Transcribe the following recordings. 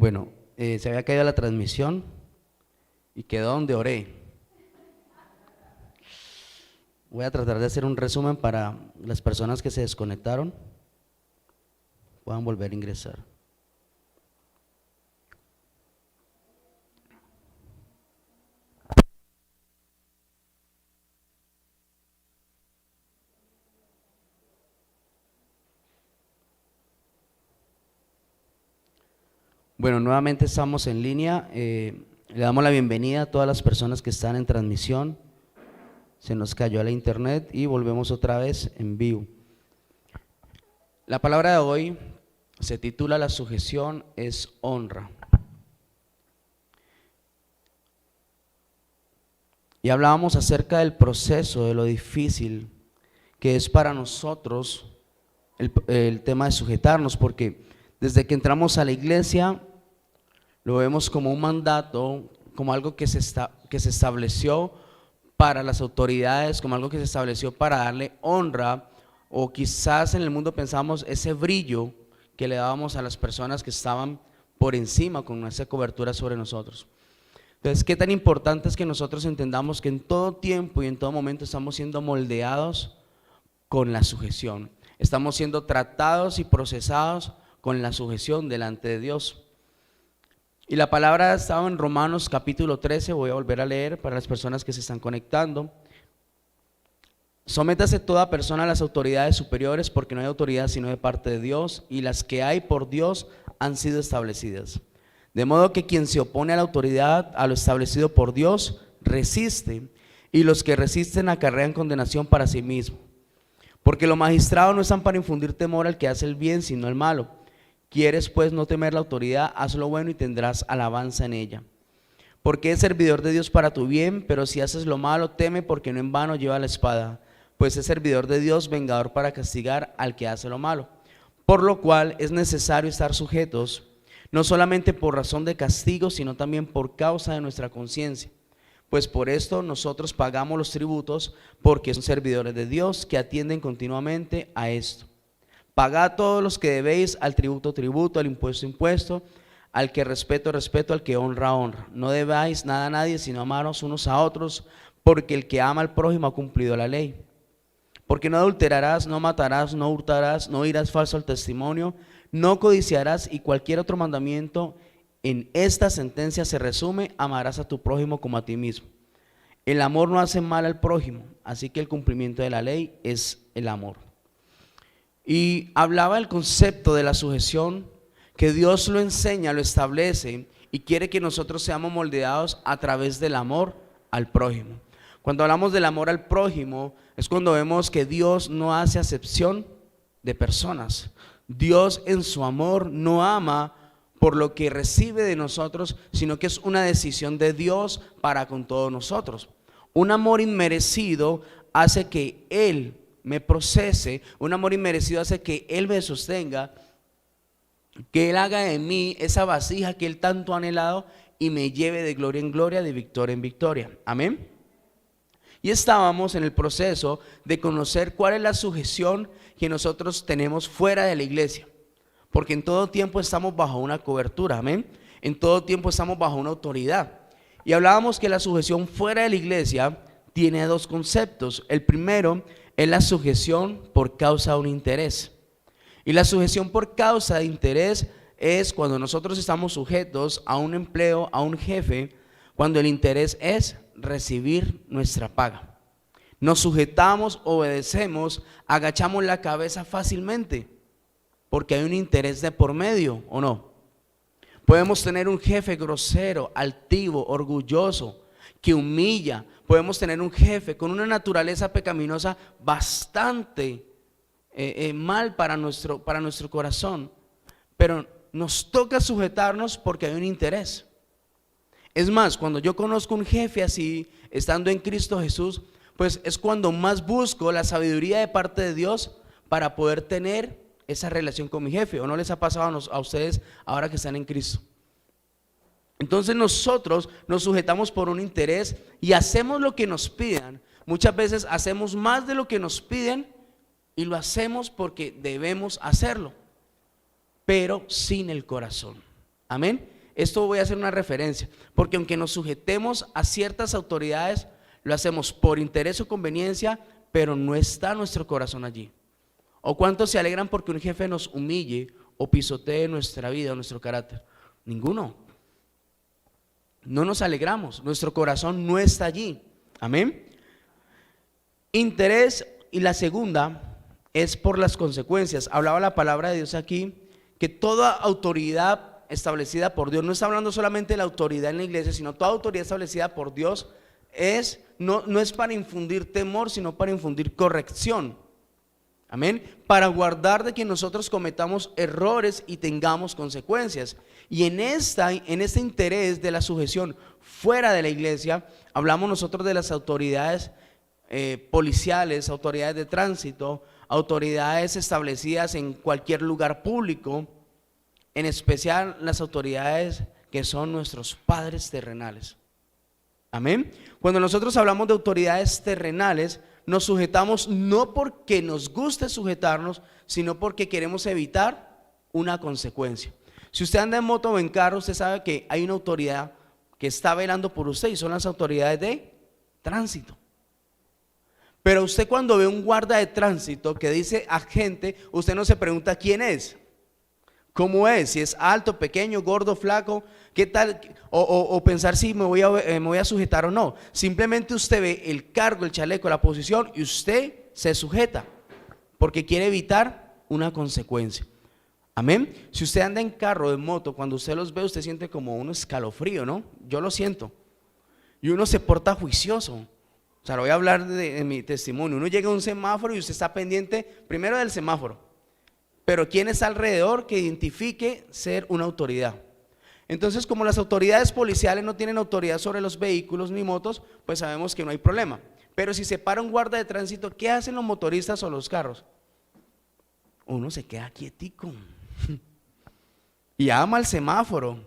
Bueno, se había caído la transmisión y quedó donde oré. Voy a tratar de hacer un resumen para las personas que se desconectaron puedan volver a ingresar. Bueno, nuevamente estamos en línea. Le damos la bienvenida a todas las personas que están en transmisión. Se nos cayó la internet y volvemos otra vez en vivo. La palabra de hoy se titula La sujeción es honra. Y hablábamos acerca del proceso, de lo difícil que es para nosotros el tema de sujetarnos, porque desde que entramos a la iglesia lo vemos como un mandato, como algo que se estableció para las autoridades, como algo que se estableció para darle honra, o quizás en el mundo pensamos ese brillo que le dábamos a las personas que estaban por encima con esa cobertura sobre nosotros. Entonces, qué tan importante es que nosotros entendamos que en todo tiempo y en todo momento estamos siendo moldeados con la sujeción, estamos siendo tratados y procesados con la sujeción delante de Dios. Y la palabra estaba en Romanos capítulo 13, voy a volver a leer para las personas que se están conectando. Sométase toda persona a las autoridades superiores, porque no hay autoridad sino de parte de Dios, y las que hay por Dios han sido establecidas. De modo que quien se opone a la autoridad, a lo establecido por Dios, resiste, y los que resisten acarrean condenación para sí mismo. Porque los magistrados no están para infundir temor al que hace el bien, sino al malo. Quieres pues no temer la autoridad, haz lo bueno y tendrás alabanza en ella. Porque es servidor de Dios para tu bien, pero si haces lo malo, teme, porque no en vano lleva la espada, pues es servidor de Dios, vengador para castigar al que hace lo malo. Por lo cual es necesario estar sujetos, no solamente por razón de castigo, sino también por causa de nuestra conciencia. Pues por esto nosotros pagamos los tributos, porque son servidores de Dios que atienden continuamente a esto. Pagad todos los que debéis, al tributo, tributo, al impuesto, impuesto, al que respeto, respeto, al que honra, honra. No debáis nada a nadie, sino amaros unos a otros, porque el que ama al prójimo ha cumplido la ley. Porque no adulterarás, no matarás, no hurtarás, no irás falso al testimonio, no codiciarás, y cualquier otro mandamiento en esta sentencia se resume: amarás a tu prójimo como a ti mismo. El amor no hace mal al prójimo, así que el cumplimiento de la ley es el amor. Y hablaba el concepto de la sujeción, que Dios lo enseña, lo establece y quiere que nosotros seamos moldeados a través del amor al prójimo. Cuando hablamos del amor al prójimo es cuando vemos que Dios no hace acepción de personas. Dios en su amor no ama por lo que recibe de nosotros, sino que es una decisión de Dios para con todos nosotros. Un amor inmerecido hace que Él me procese, un amor inmerecido hace que Él me sostenga, que Él haga de mí esa vasija que Él tanto ha anhelado y me lleve de gloria en gloria, de victoria en victoria. Amén. Y estábamos en el proceso de conocer cuál es la sujeción que nosotros tenemos fuera de la iglesia, porque en todo tiempo estamos bajo una cobertura, amén. En todo tiempo estamos bajo una autoridad. Y hablábamos que la sujeción fuera de la iglesia tiene dos conceptos. El primero es la sujeción por causa de un interés. Y la sujeción por causa de interés es cuando nosotros estamos sujetos a un empleo, a un jefe, cuando el interés es recibir nuestra paga. Nos sujetamos, obedecemos, agachamos la cabeza fácilmente, porque hay un interés de por medio, ¿o no? Podemos tener un jefe grosero, altivo, orgulloso, que humilla. Podemos tener un jefe con una naturaleza pecaminosa bastante mal para nuestro corazón, pero nos toca sujetarnos porque hay un interés. Es más, cuando yo conozco un jefe así, estando en Cristo Jesús, pues es cuando más busco la sabiduría de parte de Dios para poder tener esa relación con mi jefe. ¿O no les ha pasado a ustedes ahora que están en Cristo? Entonces nosotros nos sujetamos por un interés y hacemos lo que nos pidan. Muchas veces hacemos más de lo que nos piden y lo hacemos porque debemos hacerlo, pero sin el corazón. Amén. Esto voy a hacer una referencia, porque aunque nos sujetemos a ciertas autoridades, lo hacemos por interés o conveniencia, pero no está nuestro corazón allí. ¿O cuántos se alegran porque un jefe nos humille o pisotee nuestra vida o nuestro carácter? Ninguno. No nos alegramos, nuestro corazón no está allí. Amén. Interés, y la segunda es por las consecuencias. Hablaba la palabra de Dios aquí, que toda autoridad establecida por Dios, no está hablando solamente de la autoridad en la iglesia, sino toda autoridad establecida por Dios no es para infundir temor, sino para infundir corrección. Amén. Para guardar de que nosotros cometamos errores y tengamos consecuencias. Y en este interés de la sujeción fuera de la iglesia, hablamos nosotros de las autoridades policiales, autoridades de tránsito, autoridades establecidas en cualquier lugar público, en especial las autoridades que son nuestros padres terrenales. Amén. Cuando nosotros hablamos de autoridades terrenales, nos sujetamos no porque nos guste sujetarnos, sino porque queremos evitar una consecuencia. Si usted anda en moto o en carro, usted sabe que hay una autoridad que está velando por usted y son las autoridades de tránsito. Pero usted cuando ve un guarda de tránsito que dice agente, usted no se pregunta quién es, cómo es, si es alto, pequeño, gordo, flaco, qué tal, o pensar si me voy a sujetar o no. Simplemente usted ve el cargo, el chaleco, la posición y usted se sujeta porque quiere evitar una consecuencia. Amén. Si usted anda en carro, en moto, cuando usted los ve, usted siente como un escalofrío, ¿no? Yo lo siento. Y uno se porta juicioso. O sea, lo voy a hablar de mi testimonio. Uno llega a un semáforo y usted está pendiente primero del semáforo, pero quién está alrededor que identifique ser una autoridad. Entonces, como las autoridades policiales no tienen autoridad sobre los vehículos ni motos, pues sabemos que no hay problema. Pero si se para un guarda de tránsito, ¿qué hacen los motoristas o los carros? Uno se queda quietico y ama el semáforo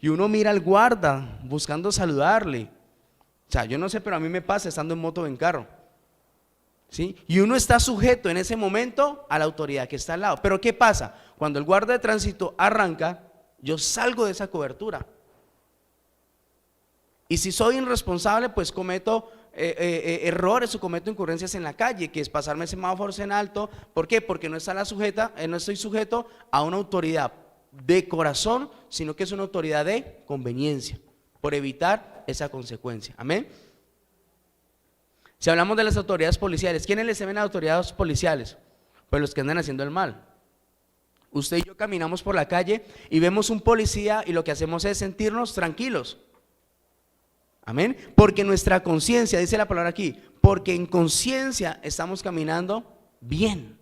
y uno mira al guarda buscando saludarle. O sea, yo no sé, pero a mí me pasa estando en moto o en carro, ¿sí? Y uno está sujeto en ese momento a la autoridad que está al lado. Pero ¿qué pasa? Cuando el guarda de tránsito arranca, yo salgo de esa cobertura. Y si soy irresponsable, pues cometo errores o cometo incurrencias en la calle, que es pasarme semáforos en alto. ¿Por qué? Porque no estoy sujeto a una autoridad de corazón, sino que es una autoridad de conveniencia, por evitar esa consecuencia. Amén. Si hablamos de las autoridades policiales, ¿quiénes les temen a las autoridades policiales? Pues los que andan haciendo el mal. Usted y yo caminamos por la calle y vemos un policía y lo que hacemos es sentirnos tranquilos. Amén. Porque nuestra conciencia, dice la palabra aquí, porque en conciencia estamos caminando bien.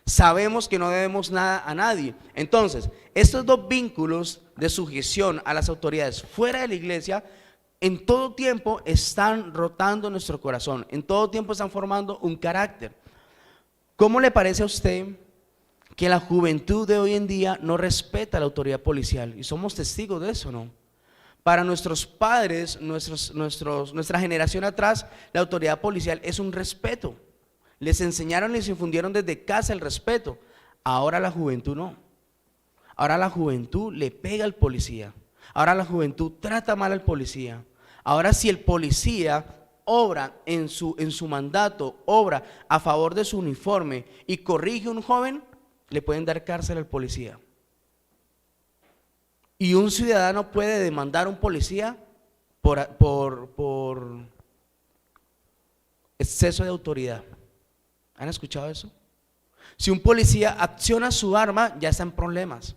Sabemos que no debemos nada a nadie. Entonces, estos dos vínculos de sujeción a las autoridades fuera de la iglesia, en todo tiempo están rotando nuestro corazón, en todo tiempo están formando un carácter. ¿Cómo le parece a usted que la juventud de hoy en día no respeta la autoridad policial? Y somos testigos de eso, ¿no? Para nuestros padres, nuestra generación atrás, la autoridad policial es un respeto. Les enseñaron, les infundieron desde casa el respeto. Ahora la juventud no. Ahora la juventud le pega al policía. Ahora la juventud trata mal al policía. Ahora si el policía obra en su mandato, obra a favor de su uniforme y corrige a un joven, le pueden dar cárcel al policía. Y un ciudadano puede demandar a un policía por exceso de autoridad. ¿Han escuchado eso? Si un policía acciona su arma, ya está en problemas.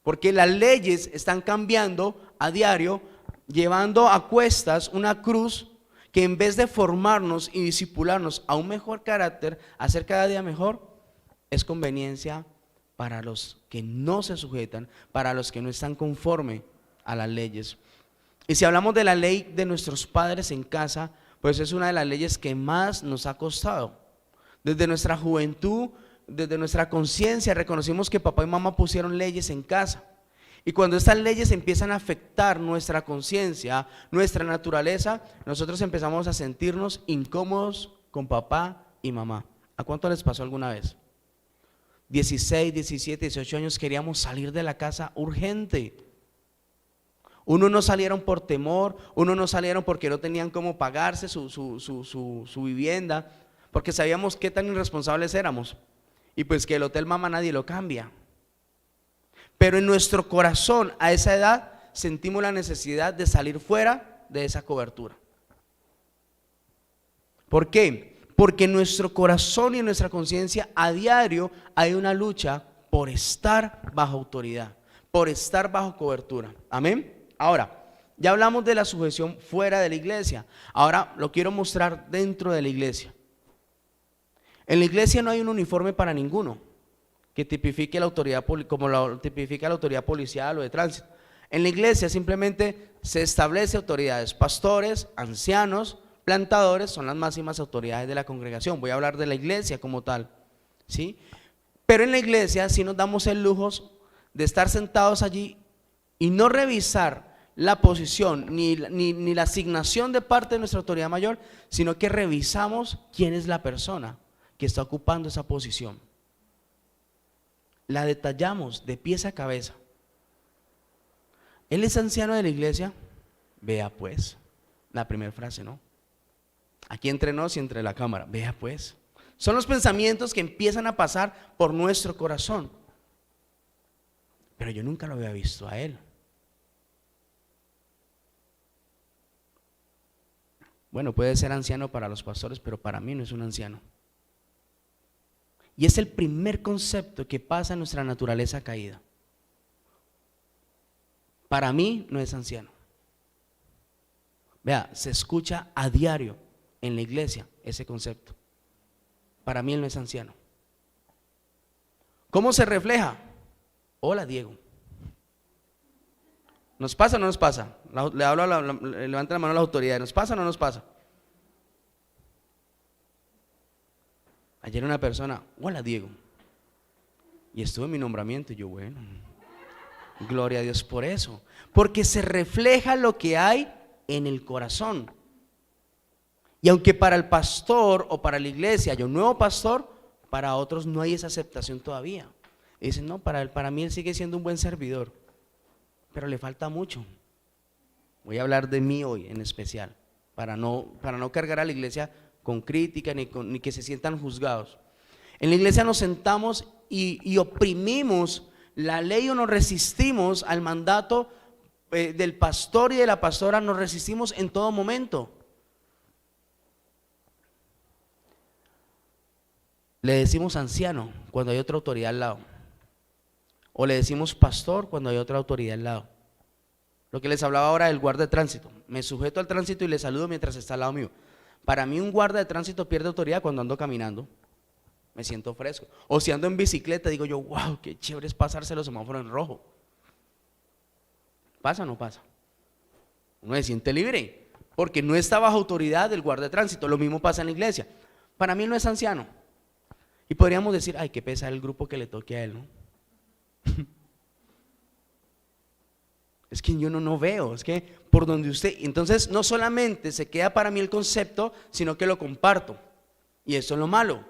Porque las leyes están cambiando a diario, llevando a cuestas una cruz que en vez de formarnos y disipularnos a un mejor carácter, a ser cada día mejor, es conveniencia para los que no se sujetan, para los que no están conforme a las leyes. Y si hablamos de la ley de nuestros padres en casa, pues es una de las leyes que más nos ha costado. Desde nuestra juventud, desde nuestra conciencia, reconocimos que papá y mamá pusieron leyes en casa. Y cuando estas leyes empiezan a afectar nuestra conciencia, nuestra naturaleza, nosotros empezamos a sentirnos incómodos con papá y mamá. ¿A cuánto les pasó alguna vez? 16, 17, 18 años queríamos salir de la casa urgente. Unos no salieron por temor, unos no salieron porque no tenían cómo pagarse su vivienda, porque sabíamos qué tan irresponsables éramos. Y pues que el hotel Mama nadie lo cambia. Pero en nuestro corazón a esa edad sentimos la necesidad de salir fuera de esa cobertura. ¿Por qué? Porque en nuestro corazón y en nuestra conciencia a diario hay una lucha por estar bajo autoridad, por estar bajo cobertura. Amén. Ahora, ya hablamos de la sujeción fuera de la iglesia. Ahora lo quiero mostrar dentro de la iglesia. En la iglesia no hay un uniforme para ninguno que tipifique la autoridad, como lo tipifica la autoridad policial o de tránsito. En la iglesia simplemente se establece autoridades, pastores, ancianos, plantadores son las máximas autoridades de la congregación. Voy a hablar de la iglesia como tal, ¿sí? Pero en la iglesia sí nos damos el lujo de estar sentados allí y no revisar la posición ni la asignación de parte de nuestra autoridad mayor, sino que revisamos quién es la persona que está ocupando esa posición. La detallamos de pies a cabeza. ¿Él es anciano de la iglesia? Vea pues, la primera frase, ¿no? Aquí entre nos y entre la cámara, vea pues. Son los pensamientos que empiezan a pasar por nuestro corazón. Pero yo nunca lo había visto a él. Bueno, puede ser anciano para los pastores, pero para mí no es un anciano. Y es el primer concepto que pasa en nuestra naturaleza caída. Para mí no es anciano. Vea, se escucha a diario en la iglesia ese concepto. Para mí él no es anciano. ¿Cómo se refleja? Hola, Diego. ¿Nos pasa o no nos pasa? Le hablo levanta la mano a la autoridad. ¿Nos pasa o no nos pasa? Ayer una persona, hola, Diego. Y estuve en mi nombramiento y yo, bueno, gloria a Dios por eso. Porque se refleja lo que hay en el corazón. Y aunque para el pastor o para la iglesia hay un nuevo pastor, para otros no hay esa aceptación todavía. Y dicen, no, para mí él sigue siendo un buen servidor, pero le falta mucho. Voy a hablar de mí hoy en especial, para no cargar a la iglesia con crítica ni que se sientan juzgados. En la iglesia nos sentamos y oprimimos la ley o nos resistimos al mandato del pastor y de la pastora, nos resistimos en todo momento. Le decimos anciano cuando hay otra autoridad al lado, o le decimos pastor cuando hay otra autoridad al lado. Lo que les hablaba ahora del guarda de tránsito, me sujeto al tránsito y le saludo mientras está al lado mío. Para mí un guarda de tránsito pierde autoridad cuando ando caminando, me siento fresco. O si ando en bicicleta digo yo, wow, qué chévere es pasarse los semáforos en rojo. ¿Pasa o no pasa? Uno se siente libre, porque no está bajo autoridad del guarda de tránsito. Lo mismo pasa en la iglesia. Para mí él no es anciano. Y podríamos decir, ay, qué pesa el grupo que le toque a él, ¿no? Es que yo no veo, es que por donde usted, entonces no solamente se queda para mí el concepto, sino que lo comparto. Y eso es lo malo.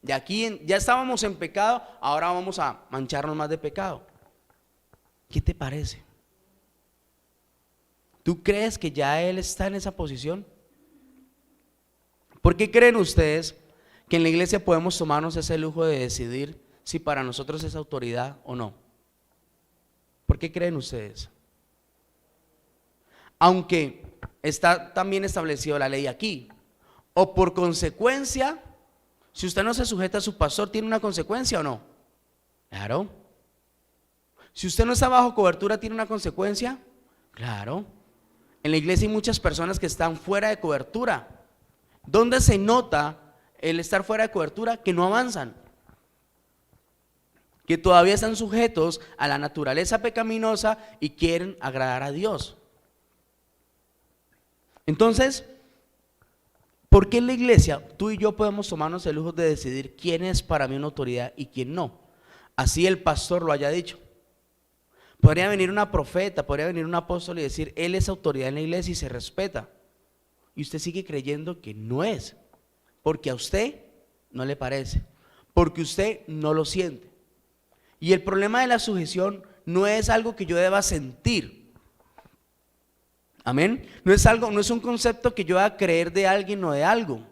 De aquí ya estábamos en pecado, ahora vamos a mancharnos más de pecado. ¿Qué te parece? ¿Tú crees que ya él está en esa posición? ¿Por qué creen ustedes que en la iglesia podemos tomarnos ese lujo de decidir si para nosotros es autoridad o no? ¿Por qué creen ustedes? Aunque está también establecido la ley aquí, o por consecuencia, si usted no se sujeta a su pastor, ¿tiene una consecuencia o no? Claro. Si usted no está bajo cobertura, ¿tiene una consecuencia? Claro. En la iglesia hay muchas personas que están fuera de cobertura. ¿Dónde se nota el estar fuera de cobertura? Que no avanzan, que todavía están sujetos a la naturaleza pecaminosa y quieren agradar a Dios. Entonces, ¿por qué en la iglesia tú y yo podemos tomarnos el lujo de decidir quién es para mí una autoridad y quién no? Así el pastor lo haya dicho. Podría venir una profeta, podría venir un apóstol y decir, él es autoridad en la iglesia y se respeta. Y usted sigue creyendo que no es, porque a usted no le parece, porque usted no lo siente. Y el problema de la sujeción no es algo que yo deba sentir. Amén. No es un concepto que yo deba creer de alguien o de algo.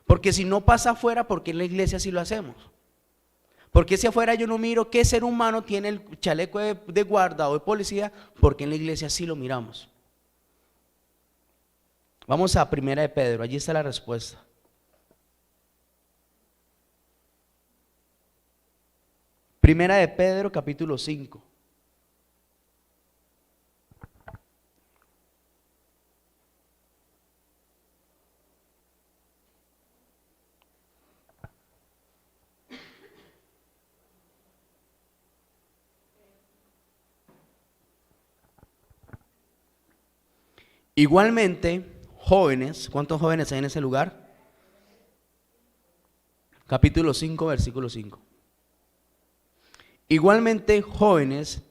Porque si no pasa afuera, ¿por qué en la iglesia sí lo hacemos? Porque si afuera yo no miro qué ser humano tiene el chaleco de guarda o de policía, porque en la iglesia sí lo miramos. Vamos a Primera de Pedro, allí está la respuesta. Primera de Pedro, capítulo 5. Igualmente, jóvenes, ¿cuántos jóvenes hay en ese lugar? Capítulo 5, versículo 5. Igualmente, jóvenes,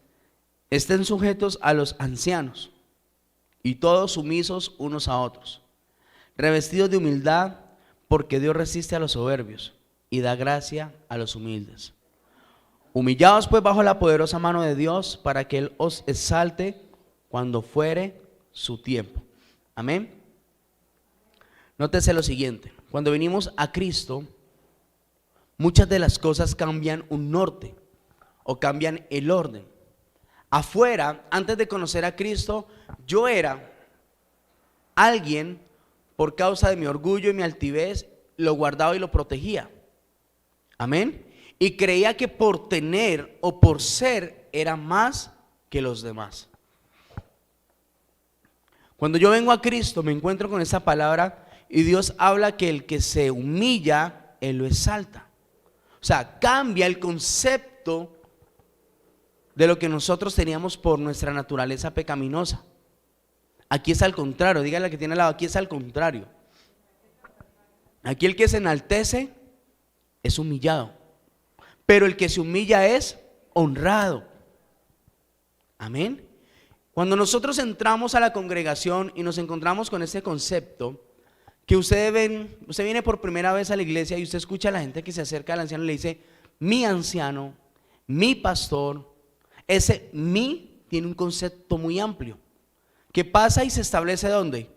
estén sujetos a los ancianos y todos sumisos unos a otros, revestidos de humildad, porque Dios resiste a los soberbios y da gracia a los humildes. Humillaos pues bajo la poderosa mano de Dios, para que Él os exalte cuando fuere su tiempo. Amén. Nótese lo siguiente: cuando venimos a Cristo, muchas de las cosas cambian un norte o cambian el orden. Afuera, antes de conocer a Cristo, yo era alguien, por causa de mi orgullo y mi altivez, lo guardaba y lo protegía. Amén. Y creía que por tener o por ser era más que los demás. Cuando yo vengo a Cristo, me encuentro con esa palabra y Dios habla que el que se humilla, Él lo exalta. O sea, cambia el concepto de lo que nosotros teníamos por nuestra naturaleza pecaminosa. Aquí es al contrario, dígale al que tiene al lado, aquí es al contrario. Aquí el que se enaltece es humillado, pero el que se humilla es honrado. Amén. Cuando nosotros entramos a la congregación y nos encontramos con ese concepto, que usted viene por primera vez a la iglesia y usted escucha a la gente que se acerca al anciano y le dice, mi anciano, mi pastor. Ese mi tiene un concepto muy amplio, que pasa y se establece ¿dónde?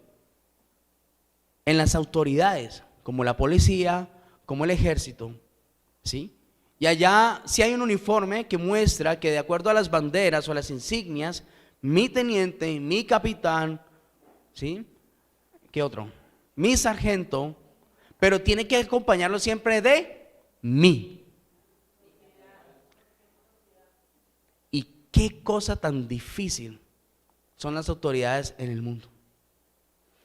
En las autoridades, como la policía, como el ejército, ¿sí? Y allá sí hay un uniforme que muestra que de acuerdo a las banderas o a las insignias, mi teniente, mi capitán, ¿sí? ¿Qué otro? Mi sargento, pero tiene que acompañarlo siempre de mí. Y qué cosa tan difícil son las autoridades en el mundo.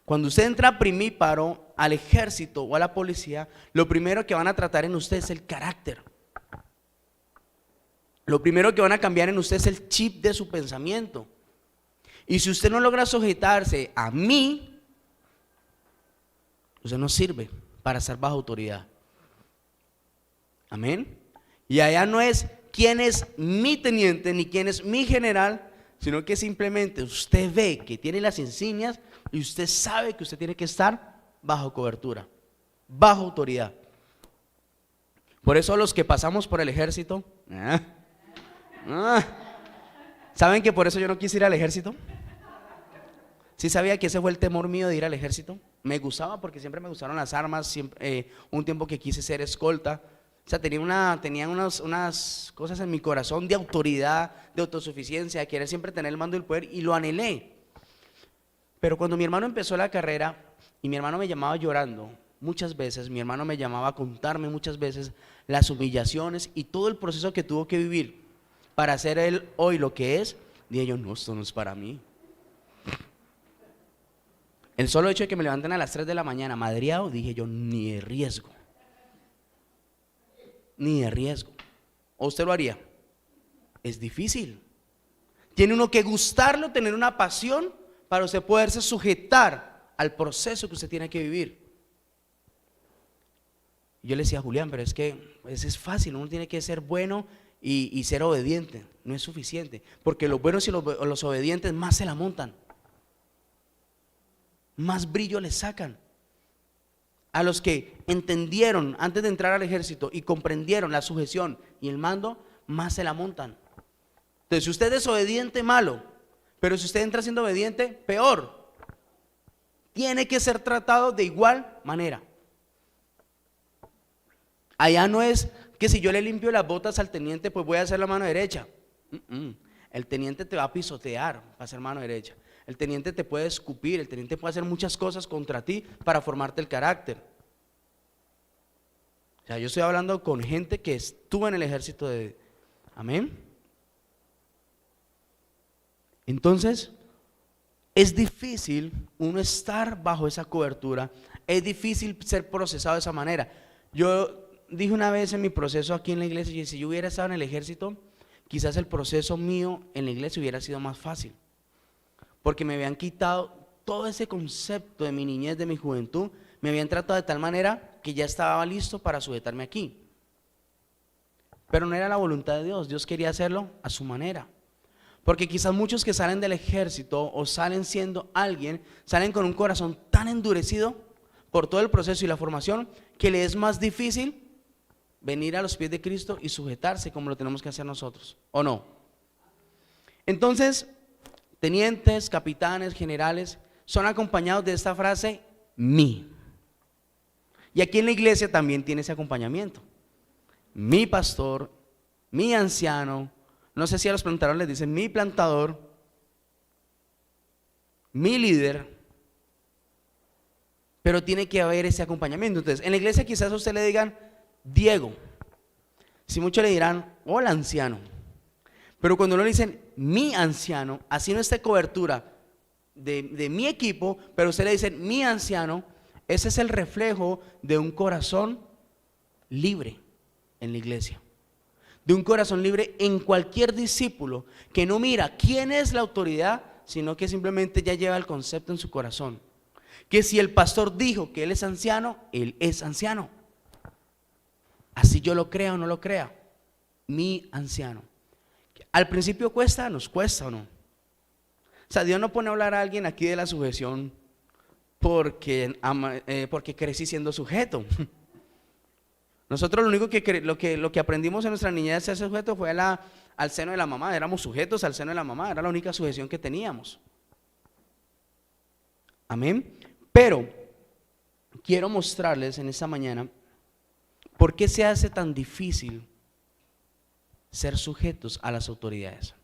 Cuando usted entra primíparo al ejército o a la policía, lo primero que van a tratar en usted es el carácter. Lo primero que van a cambiar en usted es el chip de su pensamiento. Y si usted no logra sujetarse a mí, usted no sirve para estar bajo autoridad. Amén. Y allá no es quién es mi teniente ni quién es mi general, sino que simplemente usted ve que tiene las insignias y usted sabe que usted tiene que estar bajo cobertura, bajo autoridad. Por eso los que pasamos por el ejército, ¿saben que por eso yo no quise ir al ejército? ¿Sí sabía que ese fue el temor mío de ir al ejército? Me gustaba porque siempre me gustaron las armas, siempre, un tiempo que quise ser escolta. O sea, tenía unas cosas en mi corazón de autoridad, de autosuficiencia, de querer siempre tener el mando del poder, y lo anhelé. Pero cuando mi hermano empezó la carrera y mi hermano me llamaba llorando muchas veces, mi hermano me llamaba a contarme muchas veces las humillaciones y todo el proceso que tuvo que vivir para ser él hoy lo que es, dije yo, no, esto no es para mí. El solo hecho de que me levanten a las 3 de la mañana madreado, dije yo, ni de riesgo. Ni de riesgo. ¿O usted lo haría? Es difícil. Tiene uno que gustarlo, tener una pasión para usted poderse sujetar al proceso que usted tiene que vivir. Yo le decía a Julián, pero es que es fácil, uno tiene que ser bueno y ser obediente. No es suficiente, porque los buenos y los obedientes más se la montan, más brillo les sacan. A los que entendieron antes de entrar al ejército y comprendieron la sujeción y el mando, más se la montan. Entonces, si usted es desobediente, malo, pero si usted entra siendo obediente, peor. Tiene que ser tratado de igual manera. Allá no es que si yo le limpio las botas al teniente, pues voy a hacer la mano derecha. El teniente te va a pisotear para hacer mano derecha. El teniente te puede escupir, el teniente puede hacer muchas cosas contra ti para formarte el carácter. O sea, yo estoy hablando con gente que estuvo en el ejército de... Amén. Entonces, es difícil uno estar bajo esa cobertura, es difícil ser procesado de esa manera. Yo dije una vez en mi proceso aquí en la iglesia, y si yo hubiera estado en el ejército, quizás el proceso mío en la iglesia hubiera sido más fácil, porque me habían quitado todo ese concepto de mi niñez, de mi juventud, me habían tratado de tal manera que ya estaba listo para sujetarme aquí. Pero no era la voluntad de Dios, Dios quería hacerlo a su manera. Porque quizás muchos que salen del ejército o salen siendo alguien, salen con un corazón tan endurecido por todo el proceso y la formación, que le es más difícil venir a los pies de Cristo y sujetarse como lo tenemos que hacer nosotros, ¿o no? Entonces, tenientes, capitanes, generales, son acompañados de esta frase, mi. Y aquí en la iglesia también tiene ese acompañamiento. Mi pastor, mi anciano, no sé si a los plantadores les dicen mi plantador, mi líder, pero tiene que haber ese acompañamiento. Entonces, en la iglesia quizás a usted le digan Diego, si muchos le dirán hola anciano, pero cuando uno le dicen mi anciano, así no esté cobertura de mi equipo, pero usted le dicen mi anciano, ese es el reflejo de un corazón libre en la iglesia. De un corazón libre en cualquier discípulo que no mira quién es la autoridad, sino que simplemente ya lleva el concepto en su corazón. Que si el pastor dijo que él es anciano, él es anciano. Así yo lo crea o no lo crea, mi anciano. Al principio cuesta, nos cuesta o no. O sea, Dios no pone a hablar a alguien aquí de la sujeción porque crecí siendo sujeto. Nosotros lo único que aprendimos en nuestra niñez de ser sujeto fue al seno de la mamá. Éramos sujetos al seno de la mamá, era la única sujeción que teníamos. Amén. Pero quiero mostrarles en esta mañana por qué se hace tan difícil ser sujetos a las autoridades.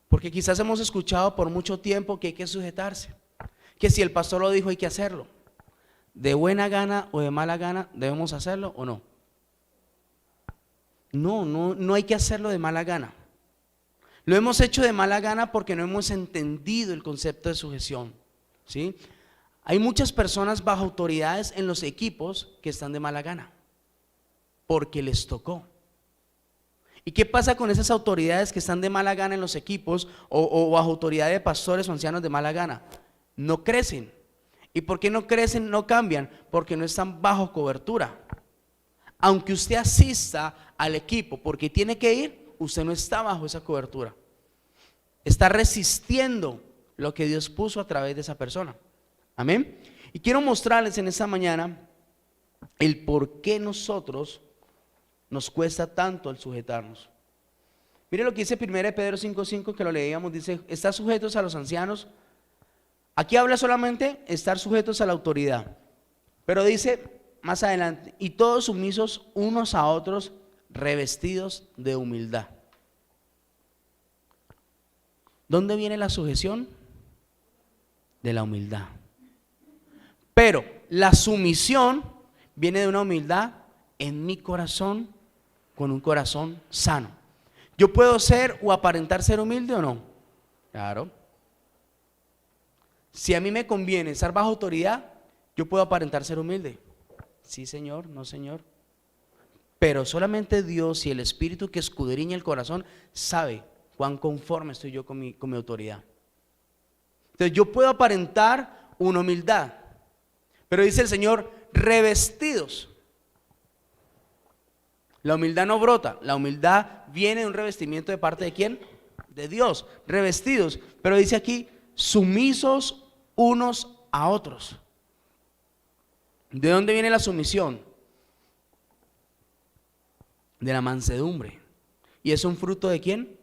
Porque quizás hemos escuchado por mucho tiempo que hay que sujetarse, que si el pastor lo dijo hay que hacerlo. De buena gana o de mala gana debemos hacerlo o no. No hay que hacerlo de mala gana. Lo hemos hecho de mala gana porque no hemos entendido el concepto de sujeción, ¿sí? Hay muchas personas bajo autoridades en los equipos que están de mala gana porque les tocó. ¿Y qué pasa con esas autoridades que están de mala gana en los equipos o bajo autoridad de pastores o ancianos de mala gana? No crecen. ¿Y por qué no crecen, no cambian? Porque no están bajo cobertura. Aunque usted asista al equipo porque tiene que ir, usted no está bajo esa cobertura. Está resistiendo lo que Dios puso a través de esa persona. Amén. Y quiero mostrarles en esta mañana el por qué nosotros nos cuesta tanto el sujetarnos. Mire lo que dice 1 Pedro 5:5, que lo leíamos, dice, estar sujetos a los ancianos. Aquí habla solamente estar sujetos a la autoridad, pero dice más adelante, y todos sumisos unos a otros, revestidos de humildad. ¿Dónde viene la sujeción? De la humildad. Pero la sumisión viene de una humildad en mi corazón, con un corazón sano. ¿Yo puedo ser o aparentar ser humilde o no? Claro. Si a mí me conviene estar bajo autoridad, yo puedo aparentar ser humilde. Sí, señor, no, señor. Pero solamente Dios y el Espíritu que escudriña el corazón sabe cuán conforme estoy yo con mi autoridad. Entonces yo puedo aparentar una humildad, pero dice el Señor, revestidos. La humildad no brota, la humildad viene de un revestimiento de parte de ¿quién? De Dios, revestidos. Pero dice aquí, sumisos unos a otros. ¿De dónde viene la sumisión? De la mansedumbre. ¿Y es un fruto de quién?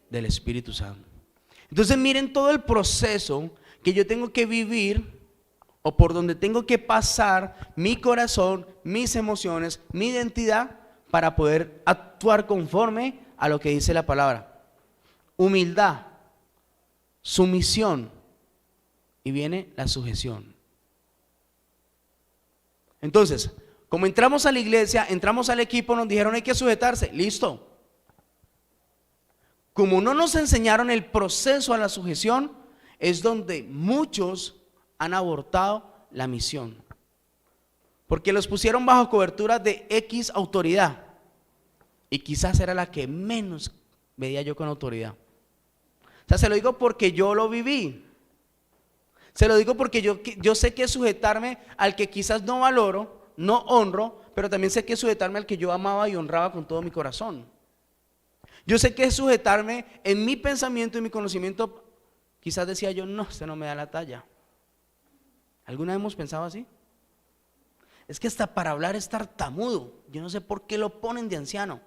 Del Espíritu Santo. Entonces miren todo el proceso que yo tengo que vivir o por donde tengo que pasar mi corazón, mis emociones, mi identidad para poder actuar conforme a lo que dice la palabra. Humildad, sumisión y viene la sujeción. Entonces, como entramos a la iglesia, entramos al equipo, nos dijeron hay que sujetarse, listo. Como no nos enseñaron el proceso a la sujeción, es donde muchos han abortado la misión. Porque los pusieron bajo cobertura de X autoridad. Y quizás era la que menos veía yo con autoridad. O sea, se lo digo porque yo lo viví. Se lo digo porque yo sé que sujetarme al que quizás no valoro, no honro, pero también sé que sujetarme al que yo amaba y honraba con todo mi corazón. Yo sé que sujetarme en mi pensamiento y mi conocimiento, quizás decía yo, no, este no me da la talla. ¿Alguna vez hemos pensado así? Es que hasta para hablar es tartamudo. Yo no sé por qué lo ponen de anciano.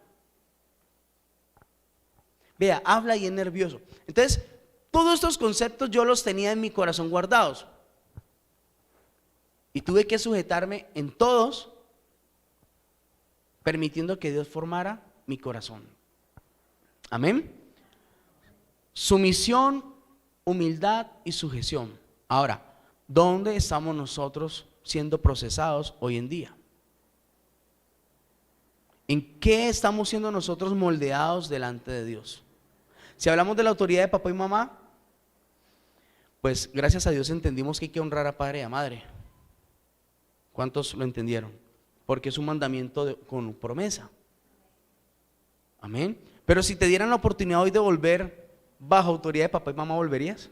Vea, habla y es nervioso. Entonces, todos estos conceptos yo los tenía en mi corazón guardados. Y tuve que sujetarme en todos, permitiendo que Dios formara mi corazón. Amén. Sumisión, humildad y sujeción. Ahora, ¿dónde estamos nosotros siendo procesados hoy en día? ¿En qué estamos siendo nosotros moldeados delante de Dios? Si hablamos de la autoridad de papá y mamá, pues gracias a Dios entendimos que hay que honrar a padre y a madre. ¿Cuántos lo entendieron? Porque es un mandamiento con promesa. Amén. Pero si te dieran la oportunidad hoy de volver bajo autoridad de papá y mamá, ¿volverías?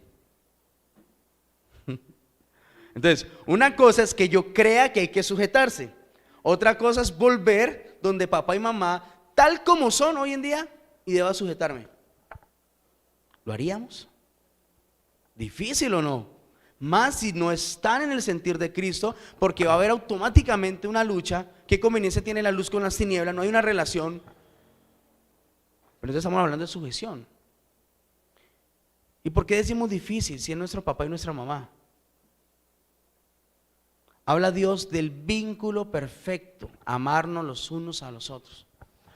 Entonces, una cosa es que yo crea que hay que sujetarse. Otra cosa es volver donde papá y mamá, tal como son hoy en día, y deba sujetarme. ¿Lo haríamos? ¿Difícil o no? Más si no están en el sentir de Cristo, porque va a haber automáticamente una lucha. ¿Qué conveniencia tiene la luz con las tinieblas? No hay una relación. Pero entonces estamos hablando de sujeción. ¿Y por qué decimos difícil si es nuestro papá y nuestra mamá? Habla Dios del vínculo perfecto, amarnos los unos a los otros.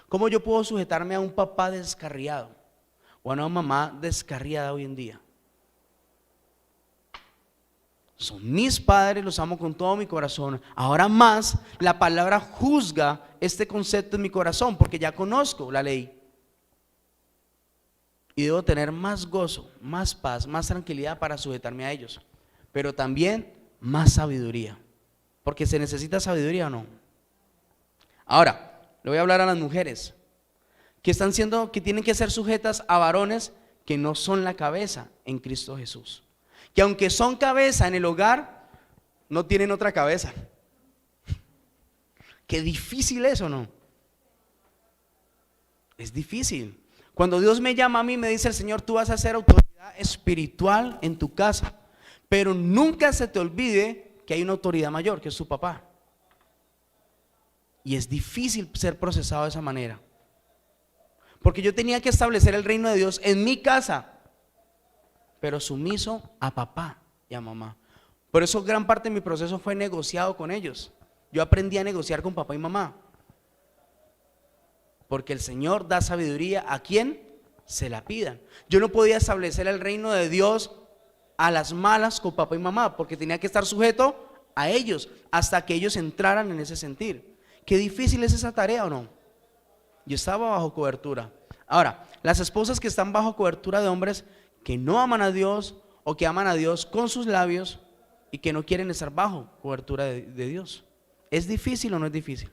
¿Cómo yo puedo sujetarme a un papá descarriado o a una mamá descarriada hoy en día? Son mis padres, los amo con todo mi corazón. Ahora más, la palabra juzga este concepto en mi corazón porque ya conozco la ley. Y debo tener más gozo, más paz, más tranquilidad para sujetarme a ellos. Pero también más sabiduría. Porque se necesita sabiduría o no. Ahora, le voy a hablar a las mujeres que tienen que ser sujetas a varones que no son la cabeza en Cristo Jesús. Que aunque son cabeza en el hogar, no tienen otra cabeza. Qué difícil es, ¿o no? Es difícil. Cuando Dios me llama a mí, me dice el Señor, tú vas a ser autoridad espiritual en tu casa, pero nunca se te olvide que hay una autoridad mayor, que es tu papá. Y es difícil ser procesado de esa manera, porque yo tenía que establecer el reino de Dios en mi casa, pero sumiso a papá y a mamá. Por eso gran parte de mi proceso fue negociado con ellos. Yo aprendí a negociar con papá y mamá. Porque el Señor da sabiduría a quien se la pidan. Yo no podía establecer el reino de Dios a las malas con papá y mamá, porque tenía que estar sujeto a ellos hasta que ellos entraran en ese sentir. Qué difícil es esa tarea, ¿o no? Yo estaba bajo cobertura. Ahora, las esposas que están bajo cobertura de hombres que no aman a Dios o que aman a Dios con sus labios y que no quieren estar bajo cobertura de Dios. ¿Es difícil o no es difícil?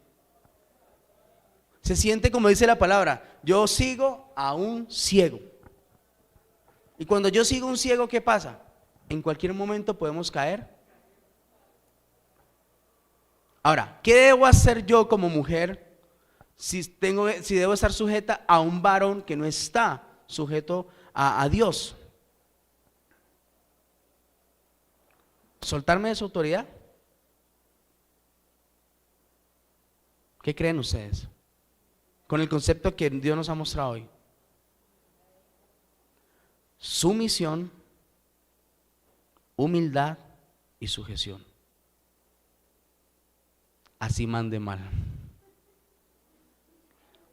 Se siente como dice la palabra, yo sigo a un ciego. Y cuando yo sigo a un ciego, ¿qué pasa? En cualquier momento podemos caer. Ahora, ¿qué debo hacer yo como mujer si debo estar sujeta a un varón que no está sujeto a Dios? ¿Soltarme de su autoridad? ¿Qué creen ustedes? con el concepto que Dios nos ha mostrado hoy. Sumisión, humildad y sujeción. Así mande mal.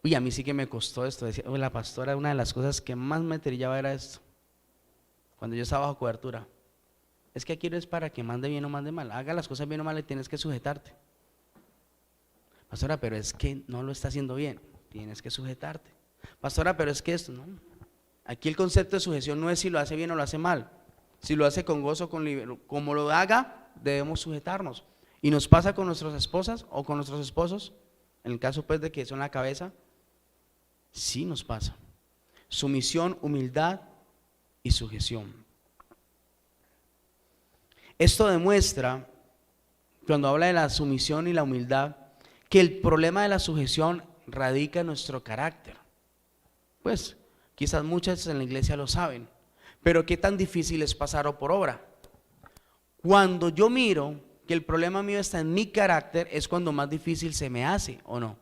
Uy, a mí sí que me costó esto. Decía, la pastora, una de las cosas que más me trillaba era esto. Cuando yo estaba bajo cobertura. Es que aquí no es para que mande bien o mande mal. Haga las cosas bien o mal y tienes que sujetarte. Pastora, pero es que no lo está haciendo bien. Tienes que sujetarte. Pastora, pero es que esto, no. Aquí el concepto de sujeción no es si lo hace bien o lo hace mal. Si lo hace con gozo, como lo haga, debemos sujetarnos. Y nos pasa con nuestras esposas o con nuestros esposos, en el caso pues de que son la cabeza, sí nos pasa. Sumisión, humildad y sujeción. Esto demuestra, cuando habla de la sumisión y la humildad, que el problema de la sujeción radica en nuestro carácter. Pues quizás muchas en la iglesia lo saben, pero qué tan difícil es pasarlo por obra. Cuando yo miro que el problema mío está en mi carácter, es cuando más difícil se me hace, ¿o no?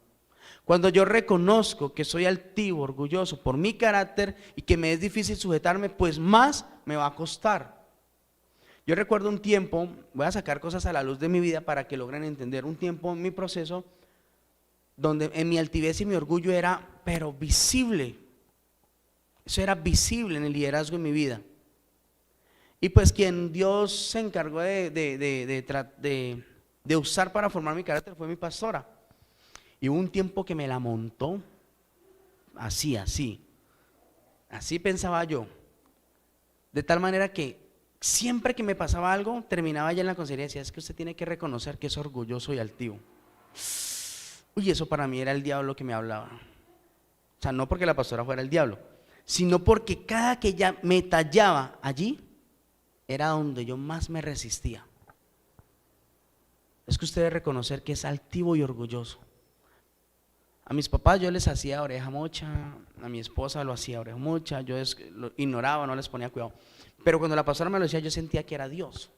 Cuando yo reconozco que soy altivo, orgulloso por mi carácter y que me es difícil sujetarme, pues más me va a costar. Yo recuerdo un tiempo, voy a sacar cosas a la luz de mi vida para que logren entender, un tiempo en mi proceso donde en mi altivez y mi orgullo era, pero visible. Eso era visible en el liderazgo en mi vida. Y pues quien Dios se encargó de usar para formar mi carácter fue mi pastora. Y hubo un tiempo que me la montó, así pensaba yo. De tal manera que siempre que me pasaba algo, terminaba ya en la consejería y decía, es que usted tiene que reconocer que es orgulloso y altivo. Uy, eso para mí era el diablo que me hablaba. O sea, no porque la pastora fuera el diablo, sino porque cada que ella me tallaba allí, era donde yo más me resistía. Es que usted debe reconocer que es altivo y orgulloso. A mis papás yo les hacía oreja mocha, a mi esposa lo hacía oreja mocha, yo lo ignoraba, no les ponía cuidado. Pero cuando la pastora me lo decía, yo sentía que era Dios.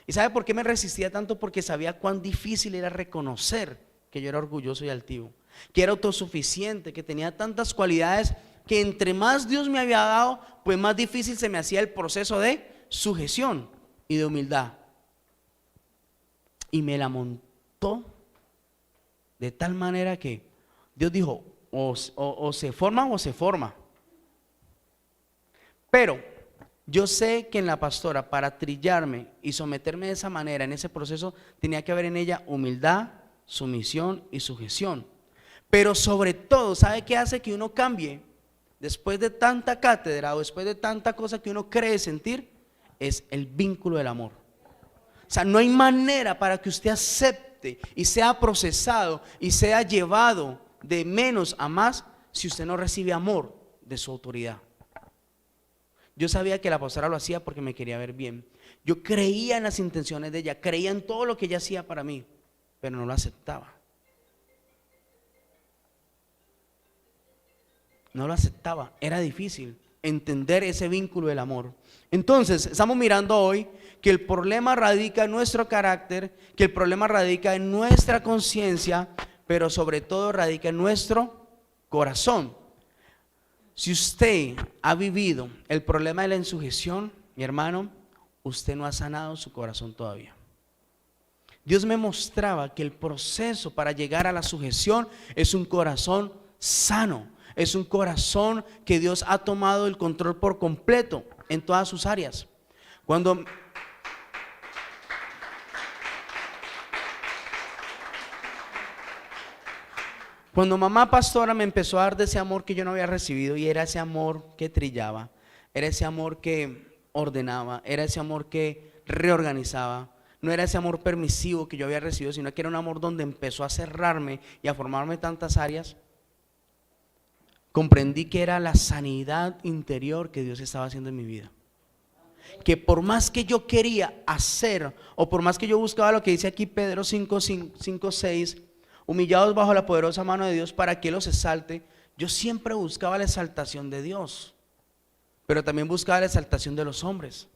¿Y sabe por qué me resistía tanto? Porque sabía cuán difícil era reconocer que yo era orgulloso y altivo, que era autosuficiente, que tenía tantas cualidades que entre más Dios me había dado, pues más difícil se me hacía el proceso de sujeción y de humildad. Y me la montó de tal manera que Dios dijo, o se forma o se forma. Pero yo sé que en la pastora, para trillarme y someterme de esa manera, en ese proceso, tenía que haber en ella humildad, sumisión y sujeción. Pero sobre todo, ¿sabe qué hace que uno cambie? Después de tanta cátedra o después de tanta cosa que uno cree sentir, es el vínculo del amor. O sea, no hay manera para que usted acepte y sea procesado y sea llevado de menos a más si usted no recibe amor de su autoridad. Yo sabía que la pastora lo hacía porque me quería ver bien. Yo creía en las intenciones de ella, creía en todo lo que ella hacía para mí, pero no lo aceptaba. No lo aceptaba, era difícil entender ese vínculo del amor. Entonces, estamos mirando hoy que el problema radica en nuestro carácter, que el problema radica en nuestra conciencia, pero sobre todo radica en nuestro corazón. Si usted ha vivido el problema de la insujeción, mi hermano, usted no ha sanado su corazón todavía. Dios me mostraba que el proceso para llegar a la sujeción es un corazón sano, es un corazón que Dios ha tomado el control por completo en todas sus áreas. Cuando mamá pastora me empezó a dar de ese amor que yo no había recibido, y era ese amor que trillaba, era ese amor que ordenaba, era ese amor que reorganizaba, no era ese amor permisivo que yo había recibido, sino que era un amor donde empezó a cerrarme y a formarme tantas áreas. Comprendí que era la sanidad interior que Dios estaba haciendo en mi vida. Que por más que yo quería hacer, o por más que yo buscaba lo que dice aquí Pedro 5:6, humillados bajo la poderosa mano de Dios para que los exalte, yo siempre buscaba la exaltación de Dios, pero también buscaba la exaltación de los hombres.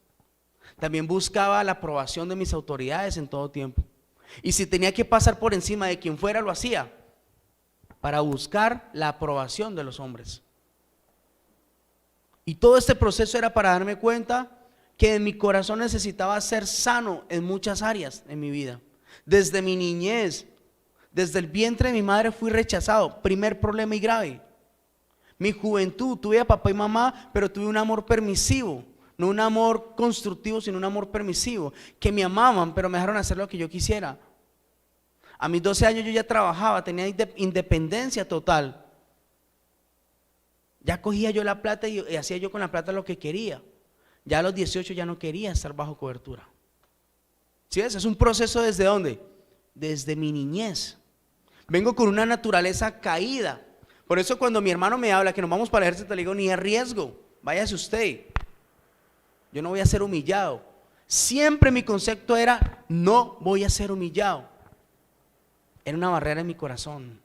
También buscaba la aprobación de mis autoridades en todo tiempo. Y si tenía que pasar por encima de quien fuera, lo hacía. para buscar la aprobación de los hombres. Y todo este proceso era para darme cuenta que mi corazón necesitaba ser sano en muchas áreas en mi vida. Desde mi niñez, desde el vientre de mi madre fui rechazado, primer problema y grave. Mi juventud, tuve a papá y mamá, pero tuve un amor permisivo, no un amor constructivo, sino un amor permisivo, que me amaban, pero me dejaron hacer lo que yo quisiera. A mis 12 años yo ya trabajaba, tenía independencia total. Ya cogía yo la plata y hacía yo con la plata lo que quería. Ya a los 18 ya no quería estar bajo cobertura. ¿Sí ves? Es un proceso ¿desde dónde? Desde mi niñez. Vengo con una naturaleza caída. Por eso cuando mi hermano me habla que nos vamos para el ejército, le digo, ni es riesgo, váyase usted. Yo no voy a ser humillado. Siempre mi concepto era, no voy a ser humillado. Era una barrera en mi corazón.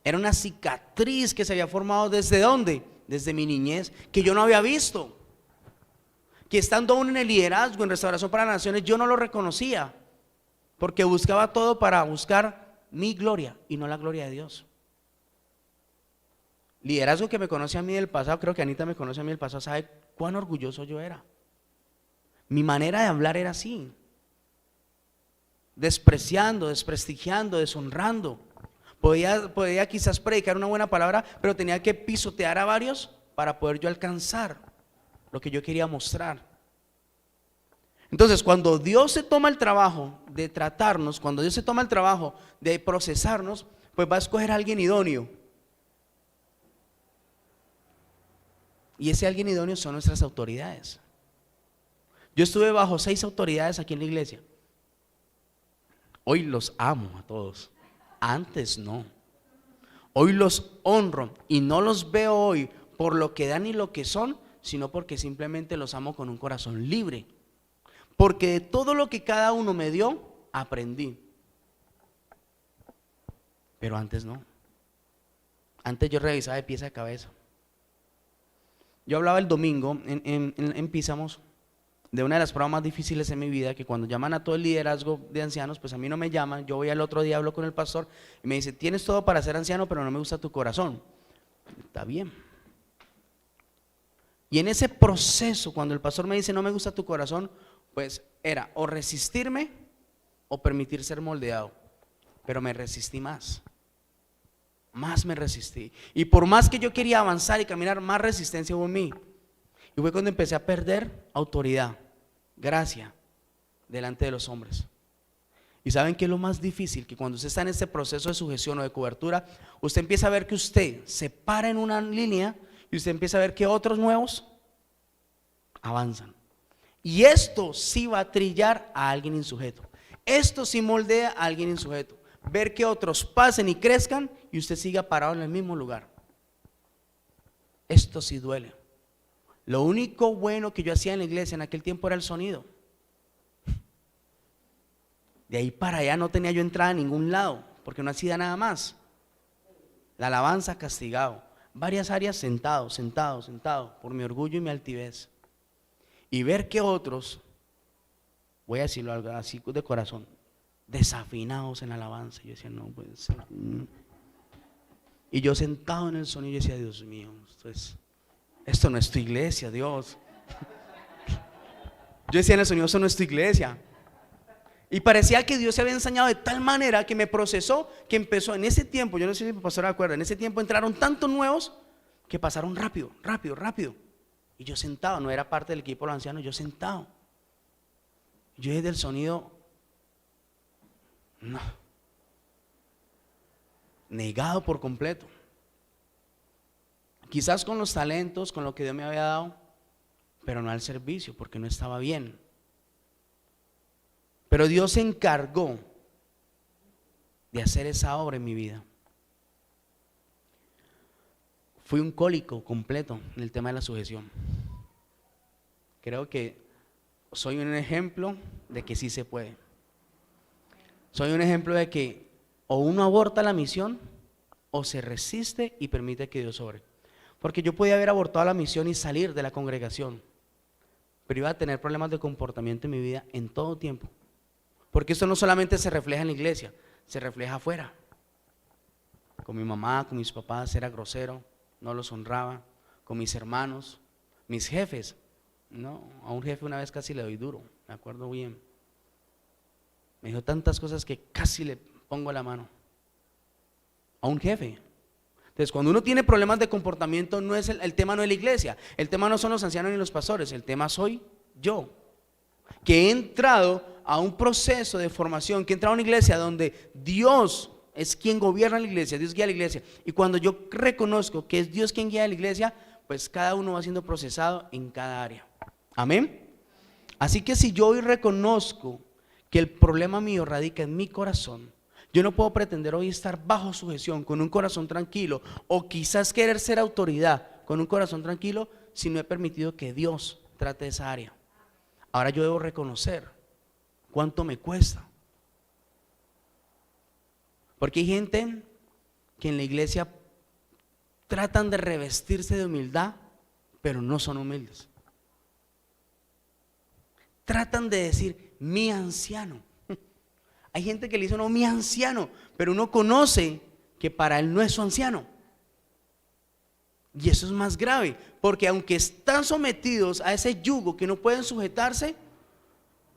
Era una cicatriz que se había formado ¿desde dónde? Desde mi niñez, que yo no había visto. Que estando aún en el liderazgo, en Restauración para las Naciones, yo no lo reconocía. Porque buscaba todo para buscar mi gloria y no la gloria de Dios. Liderazgo que me conoce a mí del pasado, creo que Anita me conoce a mí del pasado, sabe cuán orgulloso yo era. Mi manera de hablar era así. Despreciando, desprestigiando, deshonrando. Podía quizás predicar una buena palabra, pero tenía que pisotear a varios para poder yo alcanzar lo que yo quería mostrar. Entonces, cuando Dios se toma el trabajo de tratarnos, cuando Dios se toma el trabajo de procesarnos, pues va a escoger a alguien idóneo. Y ese alguien idóneo son nuestras autoridades. Yo estuve bajo 6 autoridades aquí en la iglesia. Hoy los amo a todos. Antes no. Hoy los honro y no los veo hoy por lo que dan y lo que son, sino porque simplemente los amo con un corazón libre. Porque de todo lo que cada uno me dio, aprendí. Pero antes no. Antes yo revisaba de pies a cabeza. Yo hablaba el domingo en Písamos de una de las pruebas más difíciles en mi vida, que cuando llaman a todo el liderazgo de ancianos, pues a mí no me llaman. Yo voy al otro día, hablo con el pastor y me dice, tienes todo para ser anciano, pero no me gusta tu corazón. Está bien. Y en ese proceso, cuando el pastor me dice, no me gusta tu corazón, pues era o resistirme o permitir ser moldeado. Pero me resistí más. Más me resistí. Y por más que yo quería avanzar y caminar, más resistencia hubo en mí. Y fue cuando empecé a perder autoridad, gracia, delante de los hombres. Y ¿saben qué es lo más difícil? Que cuando usted está en este proceso de sujeción o de cobertura, usted empieza a ver que usted se para en una línea y usted empieza a ver que otros nuevos avanzan. Y esto sí va a trillar a alguien insujeto. Esto sí moldea a alguien insujeto. Ver que otros pasen y crezcan y usted siga parado en el mismo lugar. Esto sí duele. Lo único bueno que yo hacía en la iglesia en aquel tiempo era el sonido. De ahí para allá no tenía yo entrada a ningún lado, porque no hacía nada más. La alabanza castigado. Varias áreas sentado, por mi orgullo y mi altivez. Y ver que otros, voy a decirlo algo así de corazón, desafinados en la alabanza. Yo decía, no puede ser. Y yo sentado en el sonido, yo decía, Dios mío, esto no es tu iglesia, Dios. Yo decía en el sonido, esto no es tu iglesia. Y parecía que Dios se había enseñado de tal manera que me procesó, que empezó en ese tiempo, yo no sé si el pastor se acuerda, en ese tiempo entraron tantos nuevos que pasaron rápido. Y yo sentado, no era parte del equipo de los ancianos, yo sentado. Yo desde el sonido, no, negado por completo. Quizás con los talentos, con lo que Dios me había dado, pero no al servicio, porque no estaba bien. Pero Dios se encargó de hacer esa obra en mi vida. Fui un cólico completo en el tema de la sujeción. Creo que soy un ejemplo de que sí se puede. Soy un ejemplo de que o uno aborta la misión o se resiste y permite que Dios obre. Porque yo podía haber abortado la misión y salir de la congregación, pero iba a tener problemas de comportamiento en mi vida en todo tiempo. Porque esto no solamente se refleja en la iglesia, se refleja afuera. Con mi mamá, con mis papás era grosero, no los honraba. Con mis hermanos, mis jefes. No, a un jefe una vez casi le doy duro, me acuerdo bien. Me dijo tantas cosas que casi le pongo la mano. A un jefe. Entonces, cuando uno tiene problemas de comportamiento, no es el tema no es la iglesia, el tema no son los ancianos ni los pastores, el tema soy yo, que he entrado a un proceso de formación, que he entrado a una iglesia donde Dios es quien gobierna la iglesia, Dios guía la iglesia, y cuando yo reconozco que es Dios quien guía la iglesia, pues cada uno va siendo procesado en cada área. Amén. Así que si yo hoy reconozco que el problema mío radica en mi corazón, yo no puedo pretender hoy estar bajo sujeción con un corazón tranquilo, o quizás querer ser autoridad con un corazón tranquilo, si no he permitido que Dios trate esa área. Ahora yo debo reconocer cuánto me cuesta, porque hay gente que en la iglesia tratan de revestirse de humildad, pero no son humildes. Tratan de decir mi anciano. Hay gente que le dice no, mi anciano, pero uno conoce que para él no es su anciano. Y eso es más grave, porque aunque están sometidos a ese yugo que no pueden sujetarse,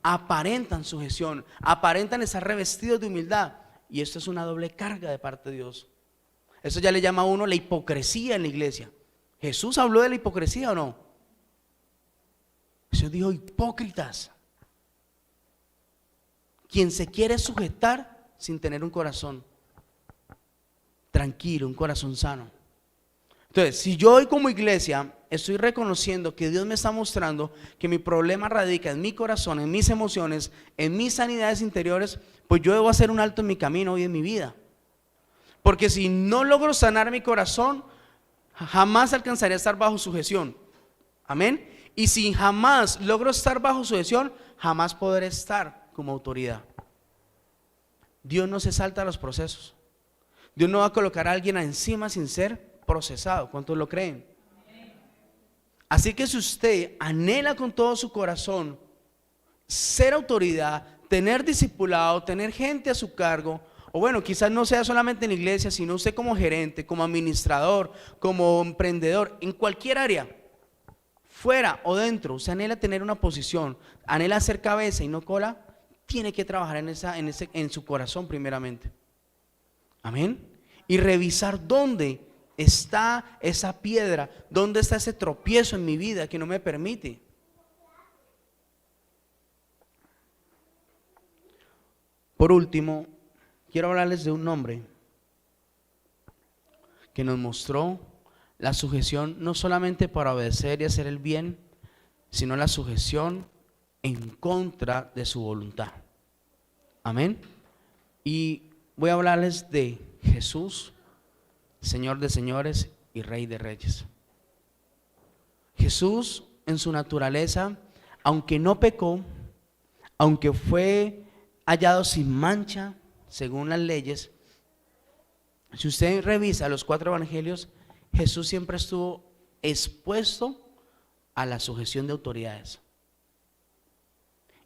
aparentan sujeción, aparentan estar revestidos de humildad. Y esto es una doble carga de parte de Dios. Eso ya le llama a uno la hipocresía en la iglesia. ¿Jesús habló de la hipocresía o no? Jesús dijo hipócritas. Quien se quiere sujetar sin tener un corazón tranquilo, un corazón sano. Entonces, si yo hoy como iglesia estoy reconociendo que Dios me está mostrando que mi problema radica en mi corazón, en mis emociones, en mis sanidades interiores, pues yo debo hacer un alto en mi camino hoy en mi vida. Porque si no logro sanar mi corazón, jamás alcanzaré a estar bajo sujeción. Amén. Y si jamás logro estar bajo sujeción, jamás podré estar como autoridad. Dios no se salta a los procesos. Dios no va a colocar a alguien encima sin ser procesado. ¿Cuántos lo creen? Así que si usted anhela con todo su corazón ser autoridad, tener discipulado, tener gente a su cargo, o bueno, quizás no sea solamente en la iglesia, sino usted como gerente, como administrador, como emprendedor, en cualquier área, fuera o dentro, usted anhela tener una posición, anhela ser cabeza y no cola, tiene que trabajar en su corazón primeramente. Amén. Y revisar dónde está esa piedra, dónde está ese tropiezo en mi vida que no me permite. Por último, quiero hablarles de un hombre que nos mostró la sujeción no solamente para obedecer y hacer el bien, sino la sujeción en contra de su voluntad. Amén. Y voy a hablarles de Jesús, Señor de señores y Rey de reyes. Jesús en su naturaleza, aunque no pecó, aunque fue hallado sin mancha según las leyes, si usted revisa los 4 evangelios, Jesús siempre estuvo expuesto a la sujeción de autoridades.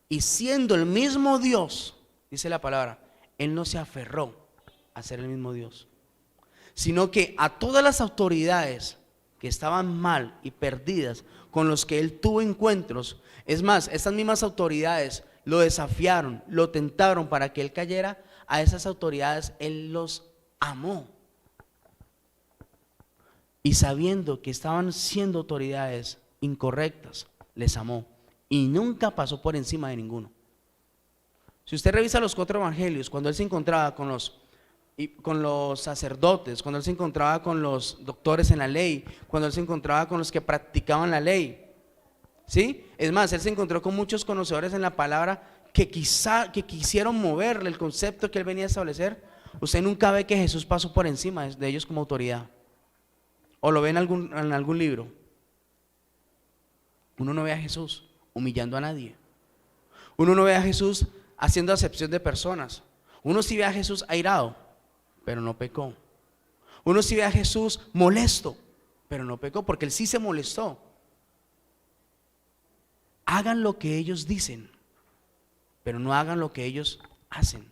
Y siendo el mismo Dios, dice la palabra, Él no se aferró a ser el mismo Dios, sino que a todas las autoridades que estaban mal y perdidas, con los que Él tuvo encuentros, es más, estas mismas autoridades lo desafiaron, lo tentaron para que Él cayera, a esas autoridades Él los amó. Y sabiendo que estaban siendo autoridades incorrectas, les amó y nunca pasó por encima de ninguno. Si usted revisa los 4 evangelios, cuando Él se encontraba con los sacerdotes, cuando Él se encontraba con los doctores en la ley, cuando Él se encontraba con los que practicaban la ley, ¿sí? Es más, Él se encontró con muchos conocedores en la palabra que quisieron moverle el concepto que Él venía a establecer. Usted nunca ve que Jesús pasó por encima de ellos como autoridad. ¿O lo ve en algún libro? Uno no ve a Jesús humillando a nadie. Uno no ve a Jesús haciendo acepción de personas. Uno sí ve a Jesús airado, pero no pecó. Uno sí ve a Jesús molesto, pero no pecó, porque Él sí se molestó. Hagan lo que ellos dicen, pero no hagan lo que ellos hacen.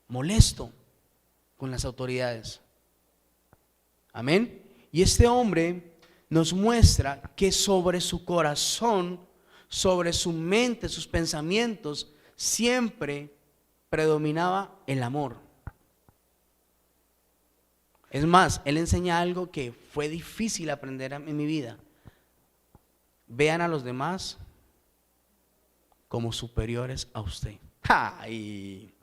Molesto con las autoridades. Amén. Y este hombre nos muestra que sobre su corazón, sobre su mente, sus pensamientos, siempre predominaba el amor. Es más, él enseña algo que fue difícil aprender en mi vida. Vean a los demás como superiores a usted. ¡Ay!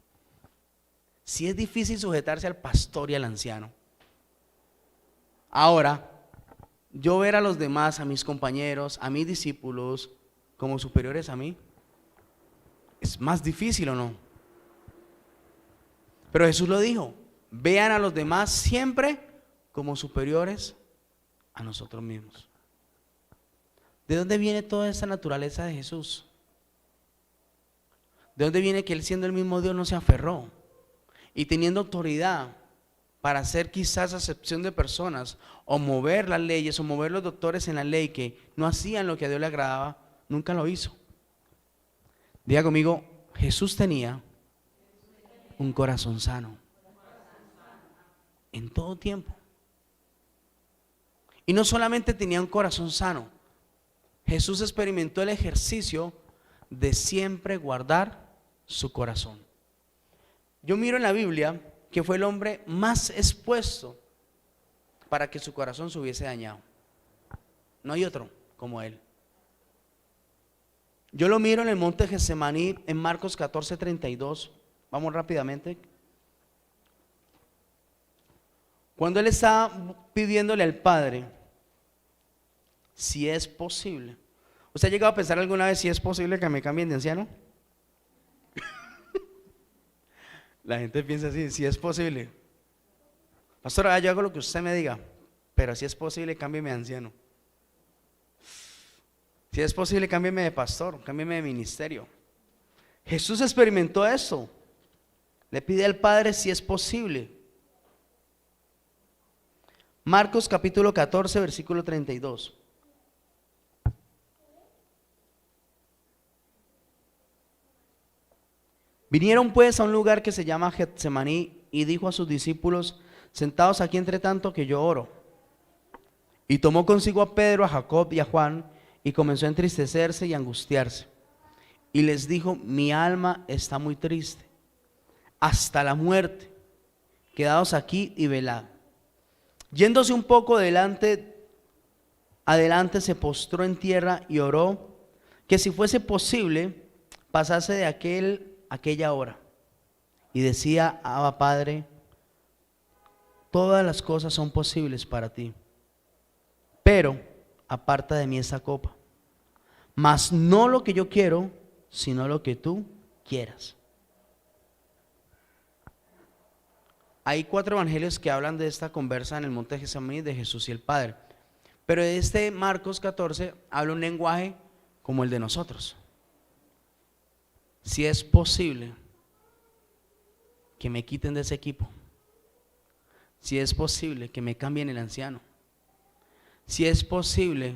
Sí es difícil sujetarse al pastor y al anciano. Ahora, yo ver a los demás, a mis compañeros, a mis discípulos, como superiores a mí, es más difícil, ¿o no? Pero Jesús lo dijo, vean a los demás siempre como superiores a nosotros mismos. ¿De dónde viene toda esa naturaleza de Jesús? ¿De dónde viene que Él, siendo el mismo Dios, no se aferró? Y teniendo autoridad para hacer quizás acepción de personas, o mover las leyes, o mover los doctores en la ley que no hacían lo que a Dios le agradaba, nunca lo hizo. Diga conmigo, Jesús tenía un corazón sano en todo tiempo. Y no solamente tenía un corazón sano, Jesús experimentó el ejercicio de siempre guardar su corazón. Yo miro en la Biblia que fue el hombre más expuesto para que su corazón se hubiese dañado. No hay otro como él. Yo lo miro en el monte Getsemaní en Marcos 14:32. Vamos rápidamente. Cuando él estaba pidiéndole al Padre, si es posible. ¿Usted ha llegado a pensar alguna vez si es posible que me cambien de anciano? La gente piensa así, si es posible. Pastor, yo hago lo que usted me diga, pero si es posible, cámbieme de anciano. Si es posible, cámbieme de pastor, cámbieme de ministerio. Jesús experimentó eso. Le pide al Padre si es posible. Marcos capítulo 14, versículo 32. Vinieron pues a un lugar que se llama Getsemaní y dijo a sus discípulos, sentados aquí entre tanto que yo oro. Y tomó consigo a Pedro, a Jacob y a Juan y comenzó a entristecerse y a angustiarse. Y les dijo, mi alma está muy triste, hasta la muerte. Quedaos aquí y velad. Yéndose un poco adelante se postró en tierra y oró que si fuese posible pasase de aquella hora. Y decía, Abba Padre, todas las cosas son posibles para ti, pero aparta de mí esta copa, mas no lo que yo quiero, sino lo que tú quieras. Hay 4 evangelios que hablan de esta conversa en el monte de Getsemaní de Jesús y el Padre, pero este Marcos 14 habla un lenguaje como el de nosotros. Si es posible que me quiten de ese equipo, si es posible que me cambien el anciano, si es posible,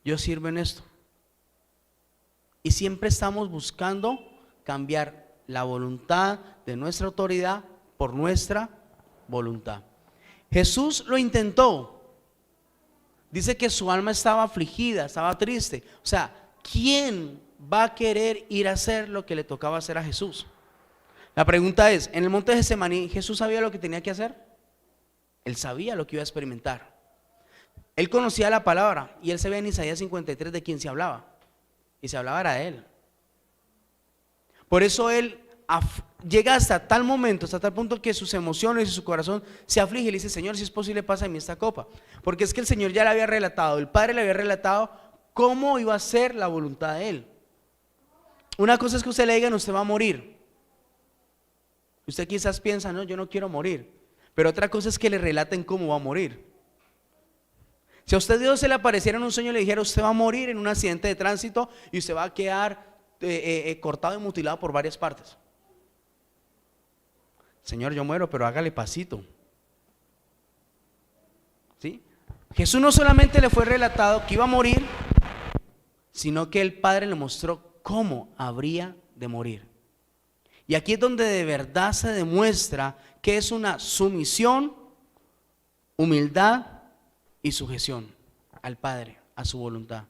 yo sirvo en esto. Y siempre estamos buscando cambiar la voluntad de nuestra autoridad por nuestra voluntad. Jesús lo intentó. Dice que su alma estaba afligida, estaba triste. O sea, ¿quién va a querer ir a hacer lo que le tocaba hacer a Jesús? La pregunta es, en el monte de Getsemaní, ¿Jesús sabía lo que tenía que hacer? Él sabía lo que iba a experimentar. Él conocía la palabra y él sabía en Isaías 53 de quién se hablaba. Y se hablaba era de él. Por eso él llega hasta tal momento, hasta tal punto que sus emociones y su corazón se aflige y le dice, Señor, si es posible, pasa de mí esta copa. Porque es que el Señor ya le había relatado, el Padre le había relatado cómo iba a ser la voluntad de él. Una cosa es que usted le diga, usted va a morir. Usted quizás piensa, no, yo no quiero morir. Pero otra cosa es que le relaten cómo va a morir. Si a usted Dios se le apareciera en un sueño y le dijera, usted va a morir en un accidente de tránsito y usted va a quedar cortado y mutilado por varias partes. Señor, yo muero, pero hágale pasito. ¿Sí? Jesús no solamente le fue relatado que iba a morir, sino que el Padre le mostró cómo habría de morir. Y aquí es donde de verdad se demuestra que es una sumisión humildad y sujeción al Padre, a su voluntad.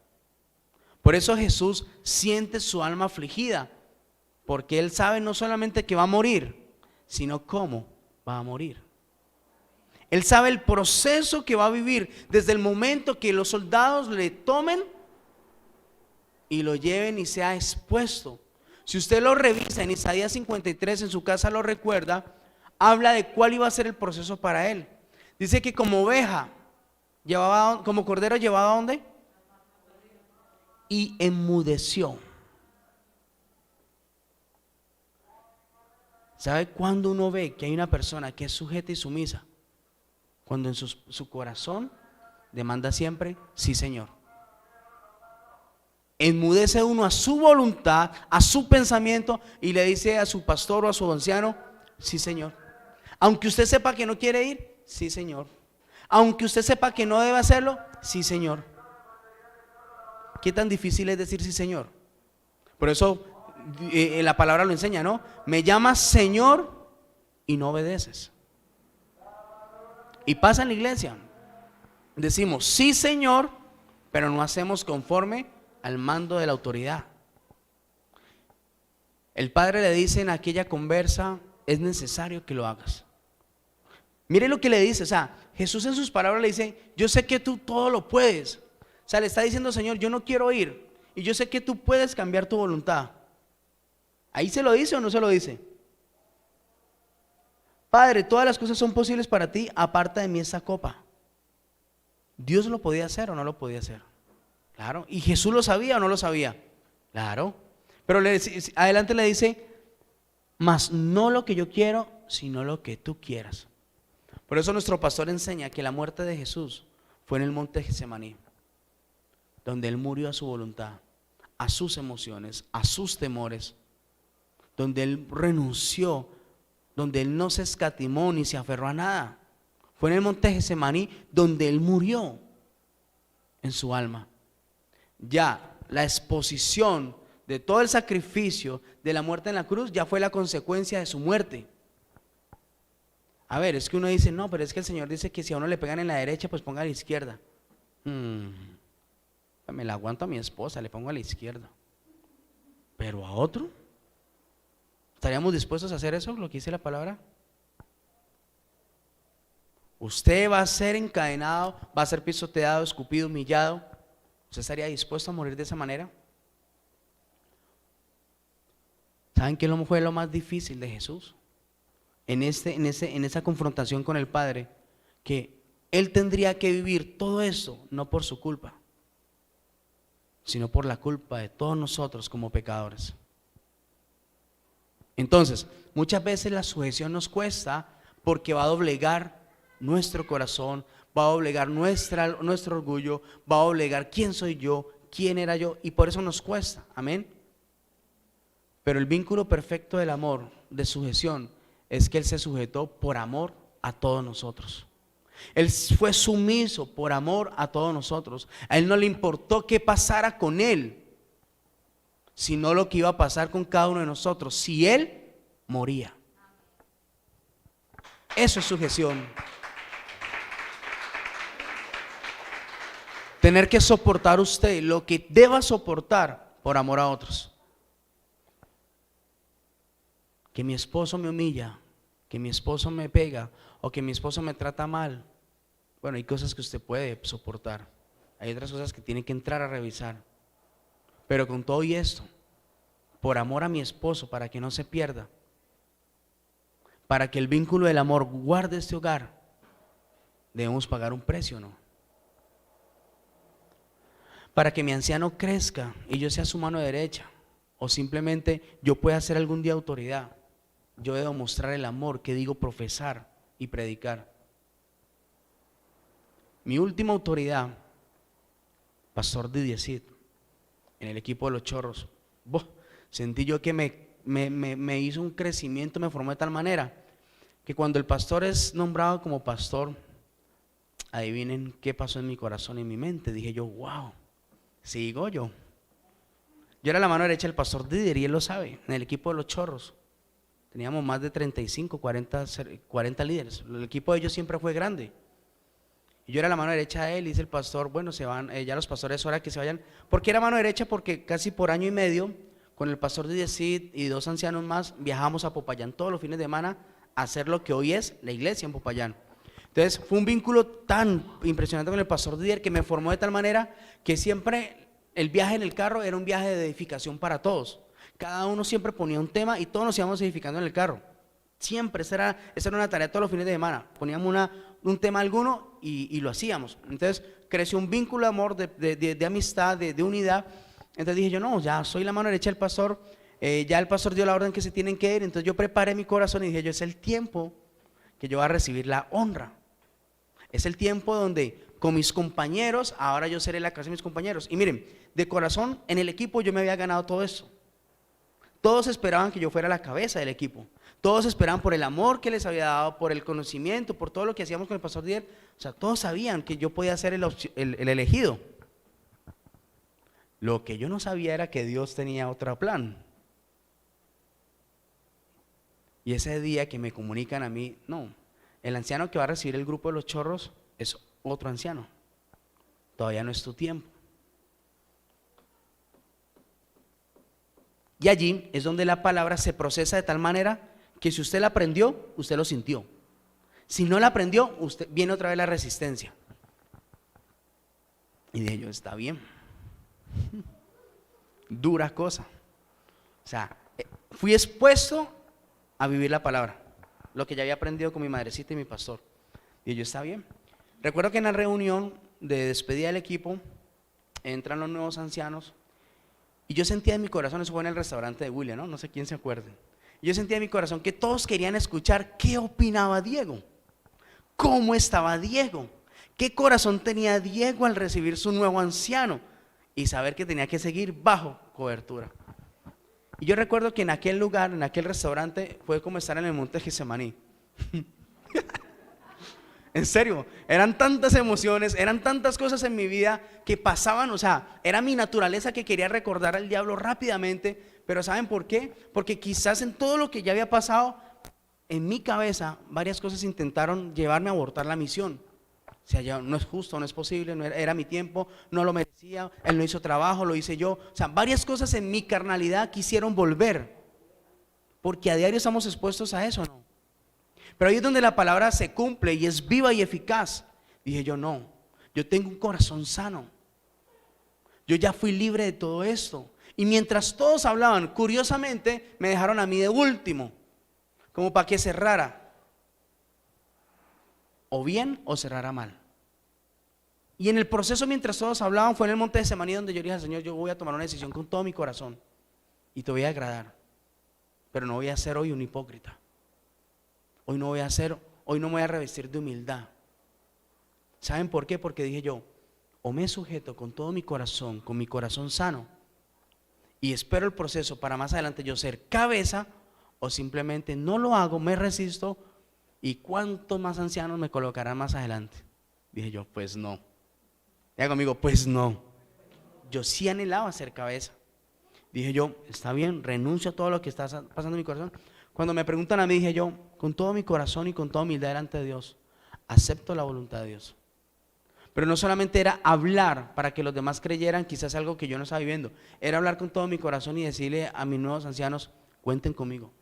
Por eso Jesús siente su alma afligida, porque Él sabe no solamente que va a morir, sino cómo va a morir. Él sabe el proceso que va a vivir desde el momento que los soldados le tomen y lo lleven y sea expuesto. Si usted lo revisa en Isaías 53, en su casa lo recuerda, habla de cuál iba a ser el proceso para él. Dice que como oveja, como cordero llevado ¿a dónde? Y enmudeció. ¿Sabe cuándo uno ve que hay una persona que es sujeta y sumisa? Cuando en su corazón demanda siempre, sí Señor. Enmudece uno a su voluntad, a su pensamiento y le dice a su pastor o a su anciano, sí Señor. Aunque usted sepa que no quiere ir, sí Señor. Aunque usted sepa que no debe hacerlo, sí Señor. ¿Qué tan difícil es decir sí Señor? Por eso la palabra lo enseña, ¿no? Me llamas Señor y no obedeces. Y pasa en la iglesia. Decimos sí Señor, pero no hacemos conforme al mando de la autoridad. El padre le dice en aquella conversa, es necesario que lo hagas. Mire lo que le dice, o sea, Jesús en sus palabras le dice, yo sé que tú todo lo puedes. O sea, le está diciendo, Señor, yo no quiero ir y yo sé que tú puedes cambiar tu voluntad. ¿Ahí se lo dice o no se lo dice? Padre, todas las cosas son posibles para ti, aparta de mí esa copa. ¿Dios lo podía hacer o no lo podía hacer? Claro. ¿Y Jesús lo sabía o no lo sabía? Claro. Pero adelante le dice, mas no lo que yo quiero, sino lo que tú quieras. Por eso nuestro pastor enseña que la muerte de Jesús fue en el monte Getsemaní, donde Él murió a su voluntad, a sus emociones, a sus temores, donde Él renunció, donde Él no se escatimó ni se aferró a nada. Fue en el monte Getsemaní donde Él murió en su alma. Ya la exposición de todo el sacrificio de la muerte en la cruz ya fue la consecuencia de su muerte. A ver, es que uno dice, no, pero es que el Señor dice que si a uno le pegan en la derecha, pues ponga a la izquierda. Me la aguanto a mi esposa, le pongo a la izquierda. Pero a otro, ¿estaríamos dispuestos a hacer eso, lo que dice la palabra? Usted va a ser encadenado, va a ser pisoteado, escupido, humillado. ¿Usted estaría dispuesto a morir de esa manera? ¿Saben qué fue lo más difícil de Jesús? En esa confrontación con el Padre, que Él tendría que vivir todo esto, no por su culpa, sino por la culpa de todos nosotros como pecadores. Entonces, muchas veces la sujeción nos cuesta porque va a doblegar nuestro corazón, va a doblegar nuestro orgullo, va a doblegar quién soy yo, quién era yo, y por eso nos cuesta, amén. Pero el vínculo perfecto del amor, de sujeción, es que Él se sujetó por amor a todos nosotros. Él fue sumiso por amor a todos nosotros. A Él no le importó qué pasara con Él, sino lo que iba a pasar con cada uno de nosotros si Él moría. Eso es sujeción. Tener que soportar usted lo que deba soportar por amor a otros. Que mi esposo me humilla, que mi esposo me pega o que mi esposo me trata mal. Bueno, hay cosas que usted puede soportar, hay otras cosas que tiene que entrar a revisar. Pero con todo y esto, por amor a mi esposo, para que no se pierda, para que el vínculo del amor guarde este hogar, debemos pagar un precio, ¿no? Para que mi anciano crezca y yo sea su mano derecha, o simplemente yo pueda ser algún día autoridad, yo debo mostrar el amor que digo profesar y predicar. Mi última autoridad, Pastor Didier Cid, en el equipo de los Chorros, sentí yo que me hizo un crecimiento, me formó de tal manera que cuando el pastor es nombrado como pastor, adivinen qué pasó en mi corazón y en mi mente. Dije yo, wow, sigo yo. Yo era la mano derecha del pastor Didier y él lo sabe, en el equipo de los Chorros. Teníamos más de 35, 40 líderes. El equipo de ellos siempre fue grande. Y yo era la mano derecha de él y dice el pastor, bueno, se van, ya los pastores es hora que se vayan. ¿Por qué era mano derecha? Porque casi por año y medio, con el pastor Didier Cid y 2 ancianos más, viajábamos a Popayán todos los fines de semana a hacer lo que hoy es la iglesia en Popayán. Entonces fue un vínculo tan impresionante con el pastor Didier que me formó de tal manera que siempre el viaje en el carro era un viaje de edificación para todos. Cada uno siempre ponía un tema y todos nos íbamos edificando en el carro. Siempre, esa era una tarea todos los fines de semana. Poníamos un tema alguno y lo hacíamos. Entonces creció un vínculo de amor, de amistad, de unidad. Entonces dije yo, no, ya soy la mano derecha del pastor. Ya el pastor dio la orden que se tienen que ir. Entonces yo preparé mi corazón y dije yo, es el tiempo que yo voy a recibir la honra. Es el tiempo donde con mis compañeros, ahora yo seré la casa de mis compañeros. Y miren, de corazón, en el equipo yo me había ganado todo eso. Todos esperaban que yo fuera la cabeza del equipo. Todos esperaban por el amor que les había dado, por el conocimiento, por todo lo que hacíamos con el pastor Didier. O sea, todos sabían que yo podía ser el elegido. Lo que yo no sabía era que Dios tenía otro plan. Y ese día que me comunican a mí, no, el anciano que va a recibir el grupo de los chorros es otro anciano. Todavía no es tu tiempo. Y allí es donde la palabra se procesa de tal manera que si usted la aprendió, usted lo sintió. Si no la aprendió, usted viene otra vez la resistencia. Y dije yo, está bien. Dura cosa. O sea, fui expuesto a vivir la palabra, lo que ya había aprendido con mi madrecita y mi pastor. Y yo, está bien. Recuerdo que en la reunión de despedida del equipo entran los nuevos ancianos y yo sentía en mi corazón, eso fue en el restaurante de William, no sé quién se acuerde. Yo sentía en mi corazón que todos querían escuchar qué opinaba Diego, cómo estaba Diego, qué corazón tenía Diego al recibir su nuevo anciano y saber que tenía que seguir bajo cobertura. Y yo recuerdo que en aquel lugar, en aquel restaurante, fue como estar en el monte Getsemaní. En serio, eran tantas emociones, eran tantas cosas en mi vida que pasaban, o sea, era mi naturaleza que quería recordar al diablo rápidamente, pero ¿saben por qué? Porque quizás en todo lo que ya había pasado, en mi cabeza, varias cosas intentaron llevarme a abortar la misión. O sea, ya no es justo, no es posible, no era mi tiempo, no lo merecía, él no hizo trabajo, lo hice yo. O sea, varias cosas en mi carnalidad quisieron volver, porque a diario estamos expuestos a eso, ¿no? Pero ahí es donde la palabra se cumple y es viva y eficaz. Dije yo, no, yo tengo un corazón sano. Yo ya fui libre de todo esto. Y mientras todos hablaban, curiosamente, me dejaron a mí de último, como para que cerrara. O bien o cerrara mal. Y en el proceso, mientras todos hablaban, fue en el monte de Getsemaní donde yo dije al Señor, yo voy a tomar una decisión con todo mi corazón y te voy a agradar, pero no voy a ser hoy un hipócrita. Hoy no me voy a revestir de humildad. ¿Saben por qué? Porque dije yo, o me sujeto con todo mi corazón, con mi corazón sano, y espero el proceso para más adelante yo ser cabeza, o simplemente no lo hago, me resisto, y cuántos más ancianos me colocarán más adelante. Dije yo, pues no. Diga conmigo, pues no. Yo sí anhelaba ser cabeza. Dije yo, está bien, renuncio a todo lo que está pasando en mi corazón. Cuando me preguntan a mí, dije yo, con todo mi corazón y con toda humildad delante de Dios, acepto la voluntad de Dios. Pero no solamente era hablar para que los demás creyeran quizás algo que yo no estaba viviendo, era hablar con todo mi corazón y decirle a mis nuevos ancianos, cuenten conmigo.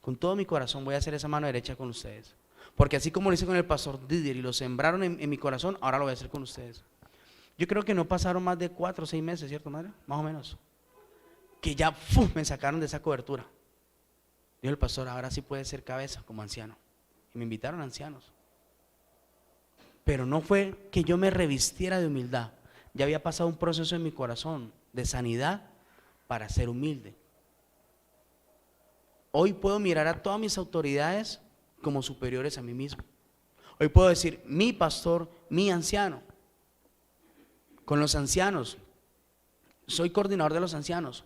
Con todo mi corazón voy a hacer esa mano derecha con ustedes. Porque así como lo hice con el pastor Didier y lo sembraron en mi corazón, ahora lo voy a hacer con ustedes. Yo creo que no pasaron más de 4 o 6 meses, ¿cierto, madre? Más o menos. Que ya me sacaron de esa cobertura. Dijo el pastor, ahora sí puede ser cabeza como anciano. Y me invitaron ancianos. Pero no fue que yo me revistiera de humildad. Ya había pasado un proceso en mi corazón de sanidad para ser humilde. Hoy puedo mirar a todas mis autoridades como superiores a mí mismo. Hoy puedo decir, mi pastor, mi anciano. Con los ancianos, soy coordinador de los ancianos.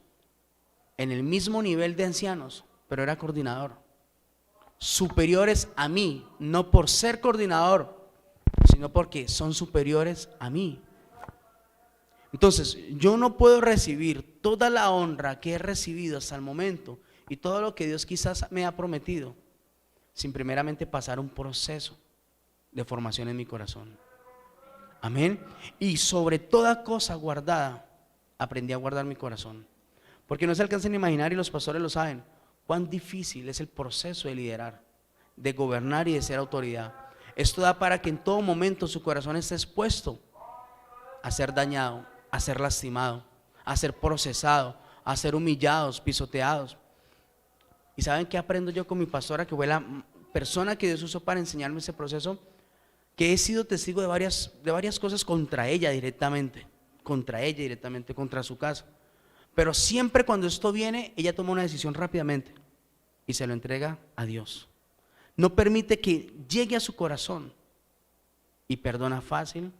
En el mismo nivel de ancianos, pero era coordinador. Superiores a mí, no por ser coordinador, sino porque son superiores a mí. Entonces, yo no puedo recibir toda la honra que he recibido hasta el momento y todo lo que Dios quizás me ha prometido sin primeramente pasar un proceso. de formación en mi corazón. Amén. Y sobre toda cosa guardada, aprendí a guardar mi corazón. Porque no se alcanzan a imaginar, y los pastores lo saben, cuán difícil es el proceso de liderar, de gobernar y de ser autoridad. Esto da para que en todo momento su corazón esté expuesto a ser dañado, a ser lastimado, a ser procesado, a ser humillados, pisoteados. ¿Y saben qué aprendo yo con mi pastora, que fue la persona que Dios usó para enseñarme ese proceso? Que he sido testigo de varias cosas contra ella directamente, contra su casa. Pero siempre cuando esto viene, ella toma una decisión rápidamente y se lo entrega a Dios. No permite que llegue a su corazón, y perdona fácil,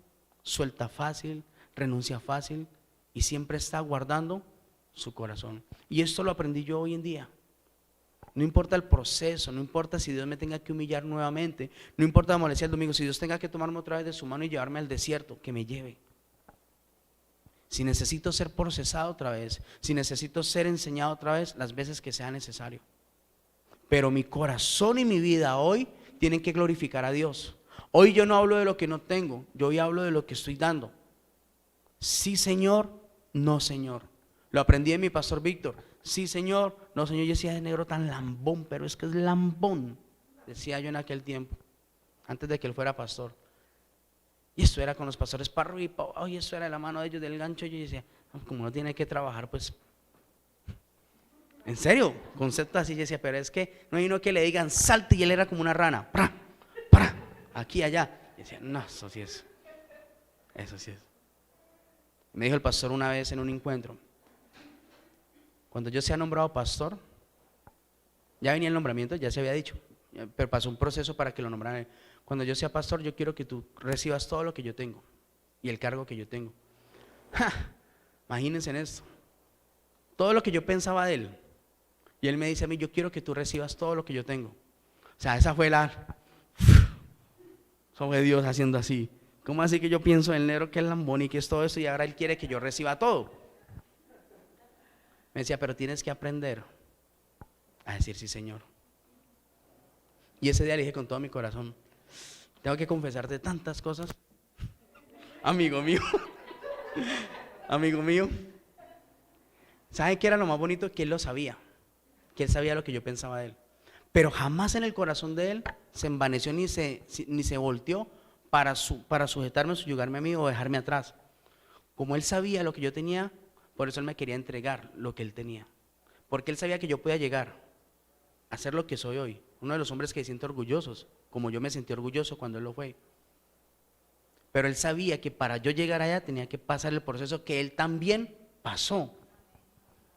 suelta fácil, renuncia fácil, y siempre está guardando su corazón. Y esto lo aprendí yo hoy en día. No importa el proceso, no importa si Dios me tenga que humillar nuevamente, no importa, como le decía el domingo, si Dios tenga que tomarme otra vez de su mano y llevarme al desierto, que me lleve. Si necesito ser procesado otra vez, si necesito ser enseñado otra vez, las veces que sea necesario. Pero mi corazón y mi vida hoy tienen que glorificar a Dios. Hoy yo no hablo de lo que no tengo, yo hoy hablo de lo que estoy dando. Sí, Señor, no, Señor. Lo aprendí de mi pastor Víctor. Sí, Señor, no, Señor. Yo decía, de negro tan lambón, pero es que es lambón, decía yo en aquel tiempo, antes de que él fuera pastor. Y esto era con los pastores para arriba, y eso era de la mano de ellos, del gancho. Yo decía, como no tiene que trabajar, pues, en serio, concepto así. Yo decía, pero es que no hay uno que le digan salte y él era como una rana, para, aquí, allá. Yo decía, no, eso sí es. Me dijo el pastor una vez en un encuentro, cuando yo sea nombrado pastor, ya venía el nombramiento, ya se había dicho, pero pasó un proceso para que lo nombraran. Cuando yo sea pastor, yo quiero que tú recibas todo lo que yo tengo y el cargo que yo tengo. Imagínense en esto, todo lo que yo pensaba de él, y él me dice a mí, yo quiero que tú recibas todo lo que yo tengo. O sea, esa fue eso fue Dios haciendo así. ¿Cómo así que yo pienso en el negro que es lambón y que es todo esto, y ahora él quiere que yo reciba todo? Me decía, pero tienes que aprender a decir sí, Señor. Y ese día le dije con todo mi corazón, tengo que confesarte tantas cosas, amigo mío. Amigo mío, ¿sabe qué era lo más bonito? Que él lo sabía, que él sabía lo que yo pensaba de él, pero jamás en el corazón de él se envaneció ni se volteó para sujetarme, subyugarme a mí o dejarme atrás. Como él sabía lo que yo tenía, por eso él me quería entregar lo que él tenía, porque él sabía que yo podía llegar a ser lo que soy hoy, uno de los hombres que se siente orgullosos, como yo me sentí orgulloso cuando él lo fue. Pero él sabía que para yo llegar allá tenía que pasar el proceso que él también pasó,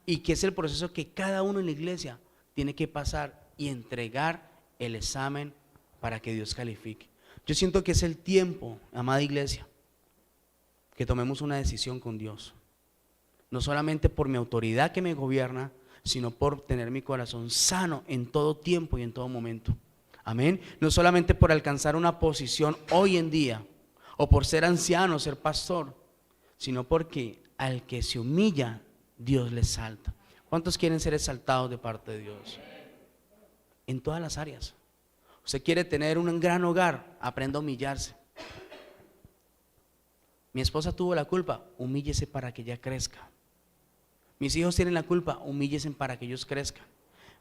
y que es el proceso que cada uno en la iglesia tiene que pasar y entregar el examen para que Dios califique. Yo siento que es el tiempo, amada iglesia, que tomemos una decisión con Dios, no solamente por mi autoridad que me gobierna, sino por tener mi corazón sano en todo tiempo y en todo momento. Amén. No solamente por alcanzar una posición hoy en día, o por ser anciano, ser pastor, sino porque al que se humilla, Dios le exalta. ¿Cuántos quieren ser exaltados de parte de Dios? En todas las áreas. Usted quiere tener un gran hogar, aprenda a humillarse. Mi esposa tuvo la culpa, humíllese para que ella crezca. Mis hijos tienen la culpa, humíllese para que ellos crezcan.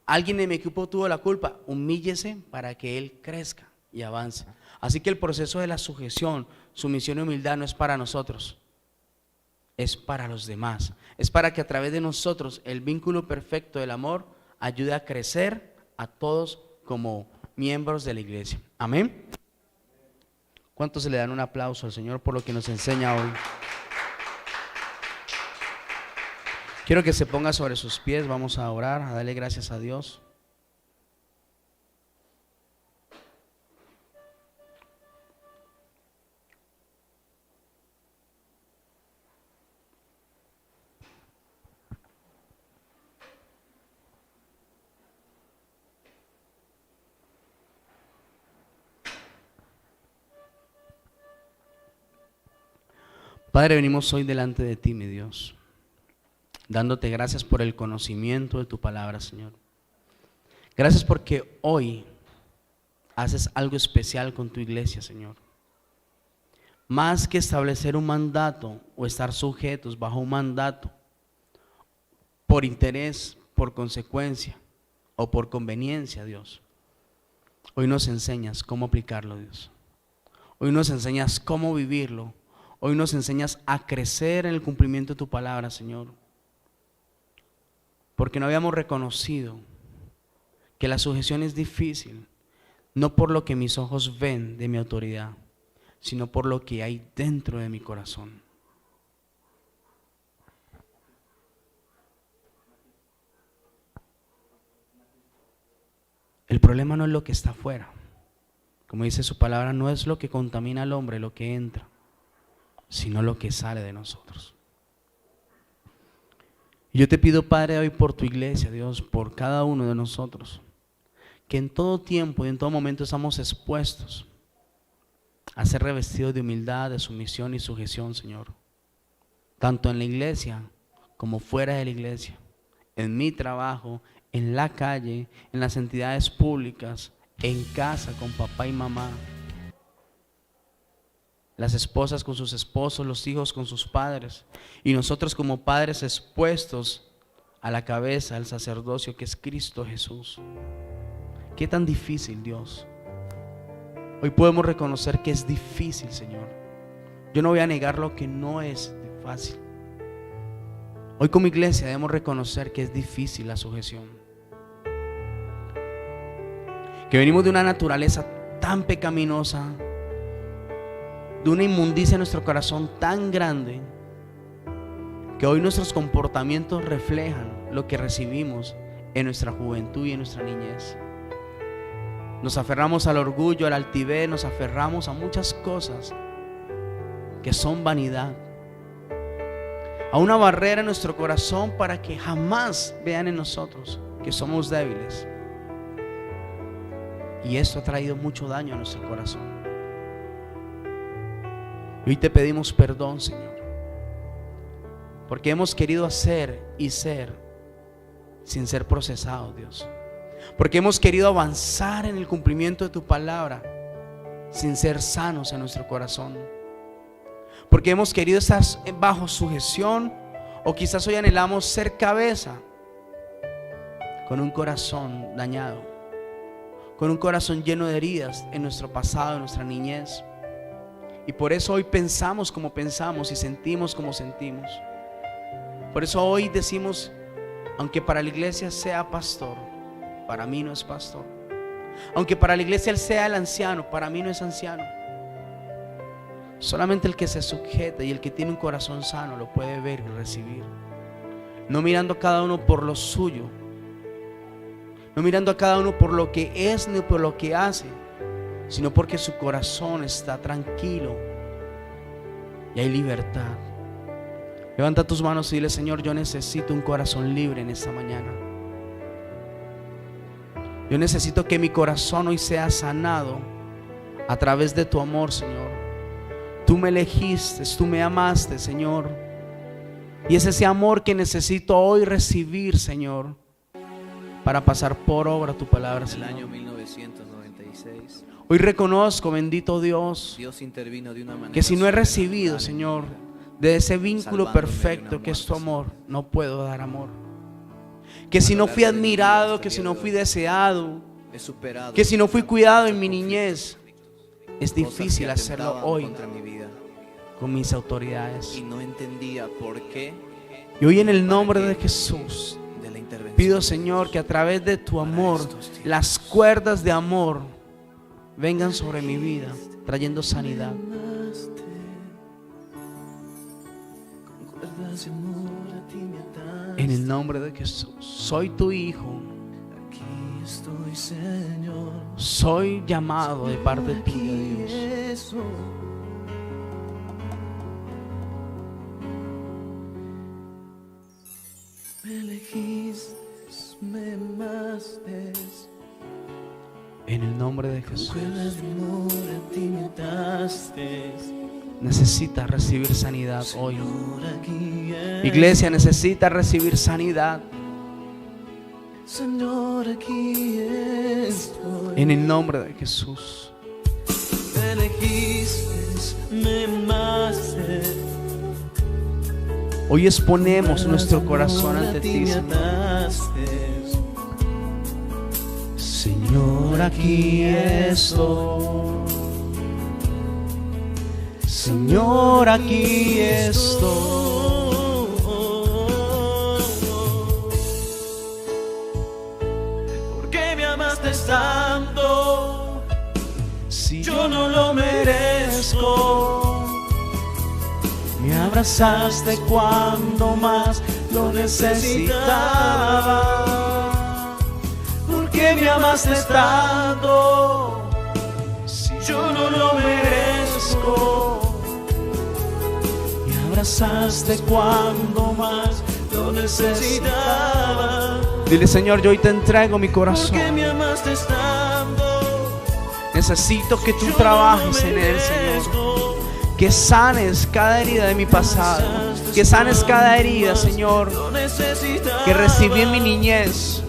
Alguien en mi equipo tuvo la culpa, humíllese para que él crezca y avance. Así que el proceso de la sujeción, sumisión y humildad no es para nosotros, es para los demás. Es para que a través de nosotros el vínculo perfecto del amor ayude a crecer a todos como miembros de la iglesia. Amén. ¿Cuántos se le dan un aplauso al Señor por lo que nos enseña hoy? Quiero que se ponga sobre sus pies, vamos a orar, a darle gracias a Dios. Padre, venimos hoy delante de ti, mi Dios, dándote gracias por el conocimiento de tu palabra, Señor. Gracias porque hoy haces algo especial con tu iglesia, Señor. Más que establecer un mandato o estar sujetos bajo un mandato por interés, por consecuencia o por conveniencia, Dios, hoy nos enseñas cómo aplicarlo, Dios. Hoy nos enseñas cómo vivirlo. Hoy nos enseñas a crecer en el cumplimiento de tu palabra, Señor. Porque no habíamos reconocido que la sujeción es difícil, no por lo que mis ojos ven de mi autoridad, sino por lo que hay dentro de mi corazón. El problema no es lo que está afuera. Como dice su palabra, no es lo que contamina al hombre, lo que entra, sino lo que sale de nosotros. Y yo te pido, Padre, hoy por tu iglesia, Dios, por cada uno de nosotros, que en todo tiempo y en todo momento estamos expuestos a ser revestidos de humildad, de sumisión y sujeción, Señor. Tanto en la iglesia como fuera de la iglesia, en mi trabajo, en la calle, en las entidades públicas, en casa con papá y mamá, las esposas con sus esposos, los hijos con sus padres, y nosotros como padres expuestos a la cabeza del sacerdocio que es Cristo Jesús. Qué tan difícil, Dios. Hoy podemos reconocer que es difícil, Señor. Yo no voy a negar lo que no es fácil. Hoy como iglesia debemos reconocer que es difícil la sujeción, que venimos de una naturaleza tan pecaminosa, de una inmundicia en nuestro corazón tan grande, que hoy nuestros comportamientos reflejan lo que recibimos en nuestra juventud y en nuestra niñez. Nos aferramos al orgullo, al altivez, nos aferramos a muchas cosas que son vanidad, a una barrera en nuestro corazón para que jamás vean en nosotros que somos débiles. Y esto ha traído mucho daño a nuestro corazón. Y hoy te pedimos perdón, Señor, porque hemos querido hacer y ser sin ser procesados, Dios. Porque hemos querido avanzar en el cumplimiento de tu palabra sin ser sanos en nuestro corazón. Porque hemos querido estar bajo sujeción, o quizás hoy anhelamos ser cabeza con un corazón dañado, con un corazón lleno de heridas en nuestro pasado, en nuestra niñez. Y por eso hoy pensamos como pensamos y sentimos como sentimos. Por eso hoy decimos, aunque para la iglesia sea pastor, para mí no es pastor. Aunque para la iglesia él sea el anciano, para mí no es anciano. Solamente el que se sujeta y el que tiene un corazón sano lo puede ver y recibir. No mirando a cada uno por lo suyo, no mirando a cada uno por lo que es ni por lo que hace, sino porque su corazón está tranquilo y hay libertad. Levanta tus manos y dile: Señor, yo necesito un corazón libre en esta mañana. Yo necesito que mi corazón hoy sea sanado a través de tu amor, Señor. Tú me elegiste, tú me amaste, Señor. Y es ese amor que necesito hoy recibir, Señor, para pasar por obra tu palabra, Señor. En el año 1996, hoy reconozco, bendito Dios, Dios intervino de una manera que si no he recibido, sobrenatural, Señor, de ese vínculo salvándome de perfecto una que es tu muerte. amor, no puedo dar amor. Que si no fui admirado, que si no fui deseado, he superado que si no fui muchos cuidado en mi conflictos, niñez, es cosas difícil que hacerlo atentaban hoy contra mi vida, con mis autoridades. y no entendía por qué. Y hoy en el nombre de Jesús De la intervención pido, de Señor, Dios que a través de tu para amor estos tiempos. las cuerdas de amor vengan sobre mi vida, trayendo sanidad. Con cuerdas de amor a ti me ataste. En el nombre de Jesús, soy tu hijo, Aquí estoy, Señor. soy llamado de parte tuya, Dios. Eso. Me elegiste, me amaste, En el nombre de con Jesús. cuerdas de amor a ti me ataste. Necesitas recibir sanidad hoy. Señor, aquí es. Iglesia necesita recibir sanidad. Señor, aquí estoy. En el nombre de Jesús. Me elegiste, me amaste. Hoy exponemos nuestro corazón ante ti, Señor. Señor, aquí estoy. Señor, aquí estoy. ¿Por qué me amaste tanto? Si yo no lo merezco. Me abrazaste cuando más lo necesitaba. ¿Por qué me amaste tanto? Si yo no lo merezco. Me abrazaste cuando más Lo necesitaba. Dile, Señor, yo hoy te entrego mi ¿Por corazón. qué me amaste tanto? Necesito que tú Yo trabajes no lo en él, Señor. merezco. Que sanes cada herida de mi pasado. Que sanes cada herida, Señor, Lo necesitaba. que recibí en mi niñez.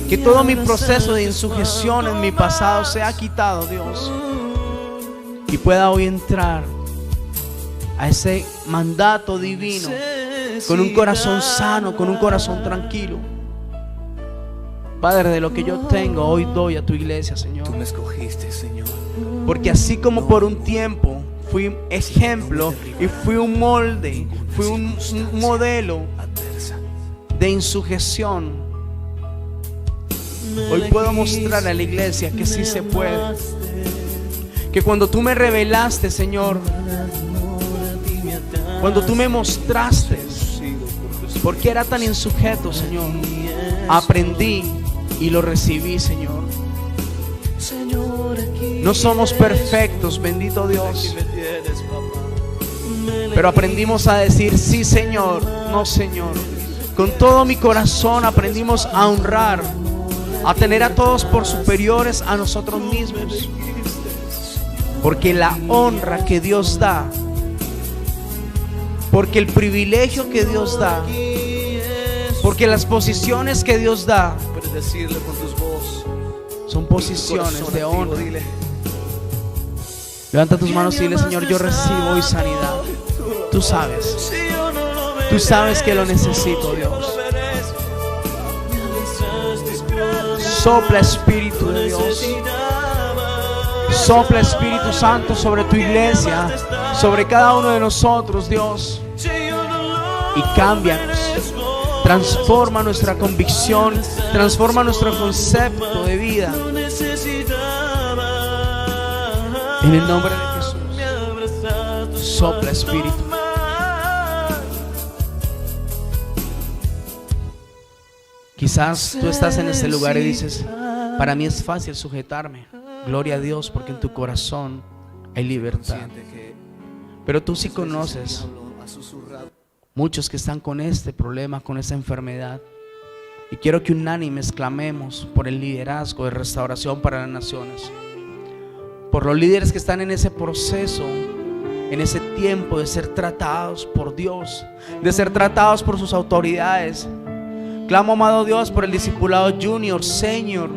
Que todo mi proceso de insujeción en mi pasado sea quitado, Dios. Y pueda hoy entrar a ese mandato divino con un corazón sano, con un corazón tranquilo. Padre, de lo que yo tengo, hoy doy a tu iglesia, Señor. Tú me escogiste, Señor. Porque así como por un tiempo fui ejemplo y fui un molde, fui un modelo Adversa. de insujeción, hoy puedo mostrar a la iglesia que sí se puede. Que cuando tú me revelaste, Señor, cuando tú me mostraste por qué era tan insujeto, Señor, aprendí y lo recibí, Señor. No somos perfectos, bendito Dios, pero aprendimos a decir sí, Señor, no, Señor. Con todo mi corazón aprendimos a honrar, a tener a todos por superiores a nosotros mismos. Porque la honra que Dios da, porque el privilegio que Dios da, porque las posiciones que Dios da, Puedes decirle con tus voces. son posiciones de honra. Dile. Levanta tus manos y dile, Señor, yo recibo hoy sanidad. Tú sabes, Si yo no lo tú sabes que lo necesito, merezco, Dios. lo merezco. Me abrazaste cuando Sopla, Espíritu de Dios. necesitaba. Sopla, Espíritu Santo, sobre tu iglesia, sobre cada uno de nosotros, Dios. Si yo no lo Y cámbianos. merezco. Transforma nuestra convicción, transforma nuestro concepto de vida. Lo necesitaba. En el nombre de Jesús. Me abrazaste Sopla, Espíritu. cuando más. Quizás tú estás en este lugar y dices, para mí es fácil sujetarme. Gloria a Dios, porque en tu corazón hay libertad. Pero tú sí conoces muchos que están con este problema, con esta enfermedad. Y quiero que unánimes clamemos por el liderazgo de restauración para las naciones. Por los líderes que están en ese proceso, en ese tiempo de ser tratados por Dios, de ser tratados por sus autoridades. Clamo, amado Dios, por el discipulado junior, senior,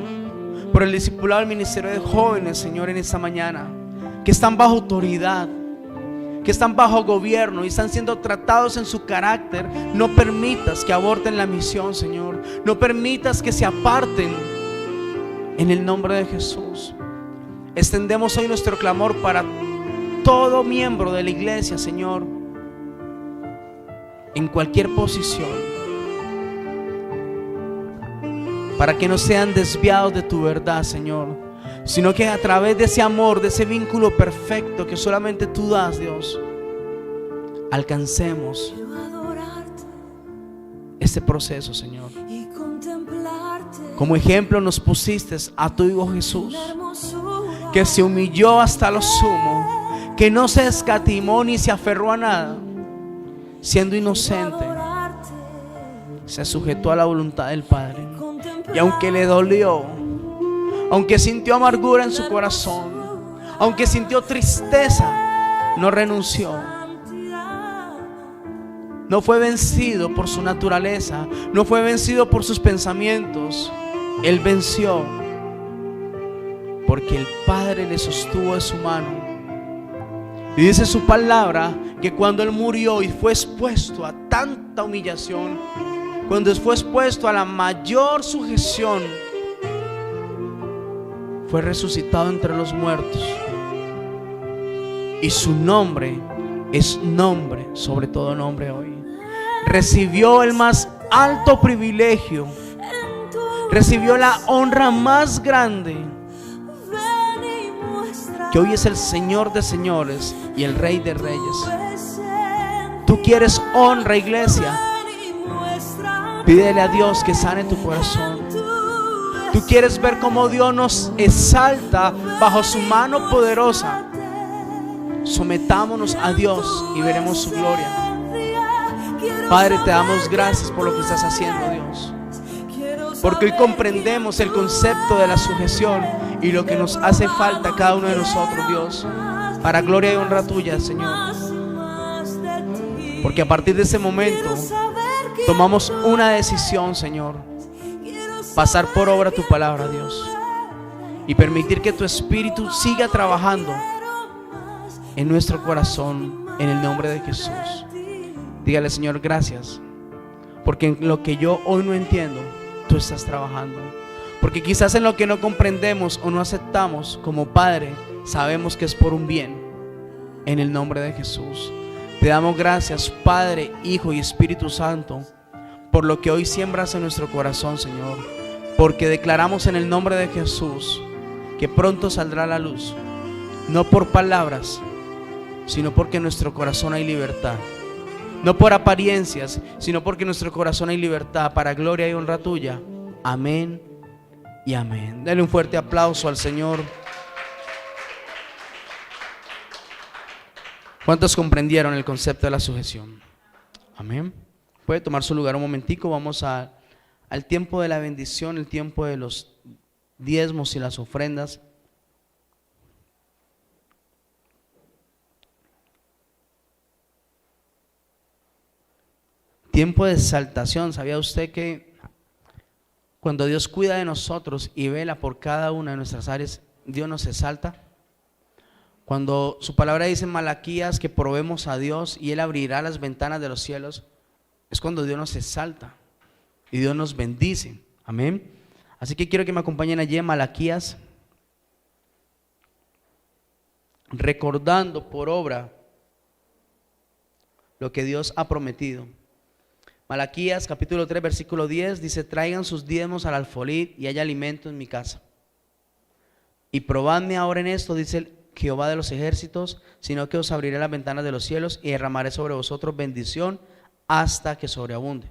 por el discipulado del ministerio de jóvenes, Señor, en esta mañana, que están bajo autoridad, que están bajo gobierno y están siendo tratados en su carácter. No permitas que aborten la misión, Señor. No permitas que se aparten. En el nombre de Jesús, extendemos hoy nuestro clamor para todo miembro de la iglesia, Señor, en cualquier posición, para que no sean desviados de tu verdad, Señor, sino que a través de ese amor, de ese vínculo perfecto que solamente tú das, Dios, alcancemos este proceso, Señor. Como ejemplo nos pusiste a tu Hijo Jesús, que se humilló hasta lo sumo, que no se escatimó ni se aferró a nada, siendo inocente, se sujetó a la voluntad del Padre. Y aunque le dolió, aunque sintió amargura en su corazón, aunque sintió tristeza, no renunció. no fue vencido por su naturaleza, no fue vencido por sus pensamientos. Él venció porque el Padre le sostuvo de su mano. Y dice su palabra que cuando Él murió y fue expuesto a tanta humillación, cuando fue expuesto a la mayor sujeción, fue resucitado entre los muertos. Y su nombre es nombre sobre todo nombre hoy. Recibió el más alto privilegio, recibió la honra más grande, que hoy es el Señor de señores y el Rey de reyes. Tú quieres honra, iglesia. Pídele a Dios que sane tu corazón. Tú quieres ver cómo Dios nos exalta bajo su mano poderosa. Sometámonos a Dios y veremos su gloria. Padre, te damos gracias por lo que estás haciendo, Dios, porque hoy comprendemos el concepto de la sujeción y lo que nos hace falta a cada uno de nosotros, Dios, para gloria y honra tuya, Señor. Porque a partir de ese momento tomamos una decisión, Señor: pasar por obra tu palabra, Dios, y permitir que tu Espíritu siga trabajando en nuestro corazón, en el nombre de Jesús. Dígale, Señor, gracias, porque en lo que yo hoy no entiendo, tú estás trabajando. Porque quizás en lo que no comprendemos o no aceptamos como Padre, sabemos que es por un bien. En el nombre de Jesús te damos gracias, Padre, Hijo y Espíritu Santo, por lo que hoy siembras en nuestro corazón, Señor, porque declaramos en el nombre de Jesús que pronto saldrá la luz, no por palabras, sino porque en nuestro corazón hay libertad. No por apariencias, sino porque en nuestro corazón hay libertad, para gloria y honra tuya. Amén y amén. Dale un fuerte aplauso al Señor. ¿Cuántos comprendieron el concepto de la sujeción? Amén. Puede tomar su lugar un momentico. Vamos al tiempo de la bendición, el tiempo de los diezmos y las ofrendas. Tiempo de exaltación. ¿Sabía usted que cuando Dios cuida de nosotros y vela por cada una de nuestras áreas, Dios nos exalta? Cuando su palabra dice en Malaquías que probemos a Dios y Él abrirá las ventanas de los cielos, es cuando Dios nos exalta y Dios nos bendice. Amén. Así que quiero que me acompañen allí en Malaquías, recordando por obra lo que Dios ha prometido. Malaquías capítulo 3 versículo 10 dice: traigan sus diezmos al alfolí y haya alimento en mi casa. Y probadme ahora en esto, dice Jehová de los ejércitos, sino que os abriré las ventanas de los cielos y derramaré sobre vosotros bendición hasta que sobreabunde.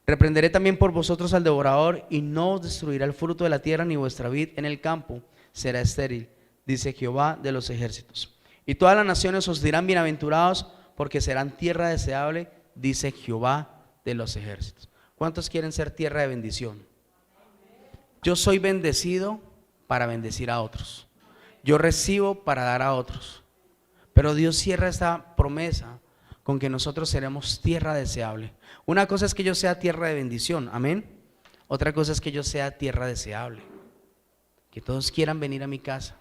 Reprenderé también por vosotros al devorador y no os destruirá el fruto de la tierra, ni vuestra vid en el campo será estéril, dice Jehová de los ejércitos. Y todas las naciones os dirán bienaventurados, porque serán tierra deseable, dice Jehová de los ejércitos. ¿Cuántos quieren ser tierra de bendición? Yo soy bendecido para bendecir a otros. Yo recibo para dar a otros. Pero Dios cierra esta promesa con que nosotros seremos tierra deseable. Una cosa es que yo sea tierra de bendición, amén. Otra cosa es que yo sea tierra deseable. Que todos quieran venir a mi casa,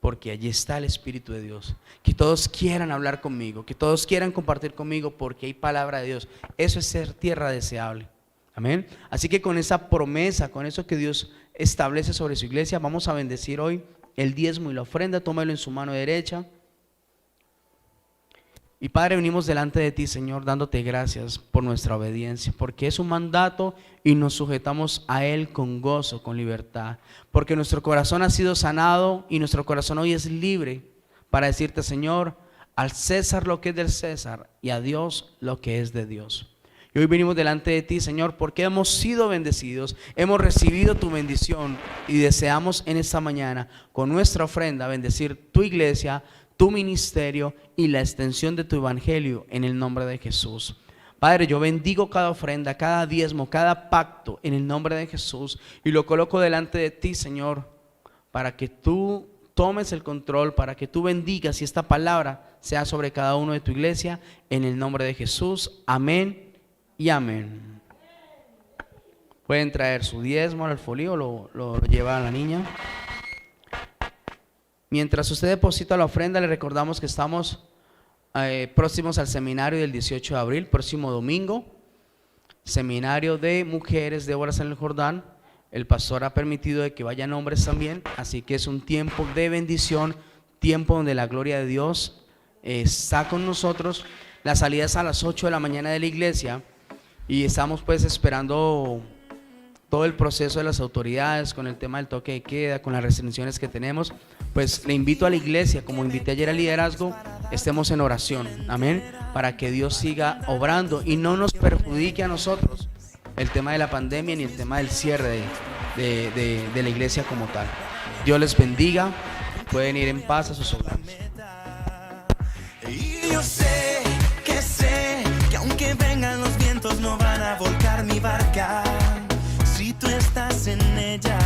porque allí está el Espíritu de Dios. Que todos quieran hablar conmigo, que todos quieran compartir conmigo, porque hay palabra de Dios. Eso es ser tierra deseable. Amén. Así que con esa promesa, con eso que Dios establece sobre su iglesia, vamos a bendecir hoy el diezmo y la ofrenda. Tómalo en su mano derecha. Y Padre, venimos delante de ti, Señor, dándote gracias por nuestra obediencia, porque es un mandato y nos sujetamos a Él con gozo, con libertad, porque nuestro corazón ha sido sanado y nuestro corazón hoy es libre para decirte, Señor, al César lo que es del César y a Dios lo que es de Dios. Y hoy venimos delante de ti, Señor, porque hemos sido bendecidos, hemos recibido tu bendición y deseamos en esta mañana con nuestra ofrenda bendecir tu iglesia, tu ministerio y la extensión de tu evangelio en el nombre de Jesús. Padre, yo bendigo cada ofrenda, cada diezmo, cada pacto en el nombre de Jesús y lo coloco delante de ti, Señor, para que tú tomes el control, para que tú bendigas y esta palabra sea sobre cada uno de tu iglesia, en el nombre de Jesús. Amén y amén. Pueden traer su diezmo al folio, lo lleva a la niña. Mientras usted deposita la ofrenda, le recordamos que estamos próximos al seminario del 18 de abril, próximo domingo. Seminario de mujeres de Obras en el Jordán. El pastor ha permitido de que vayan hombres también, así que es un tiempo de bendición, tiempo donde la gloria de Dios está con nosotros. La salida es a las 8 de la mañana de la iglesia y estamos pues esperando todo el proceso de las autoridades con el tema del toque de queda, con las restricciones que tenemos. Pues le invito a la iglesia, como invité ayer al liderazgo, estemos en oración, amén, para que Dios siga obrando y no nos perjudique a nosotros el tema de la pandemia ni el tema del cierre de la iglesia como tal. Dios les bendiga, pueden ir en paz a sus hogares. Y yo sé que aunque vengan los vientos no van a volcar mi barca, si tú estás en ella.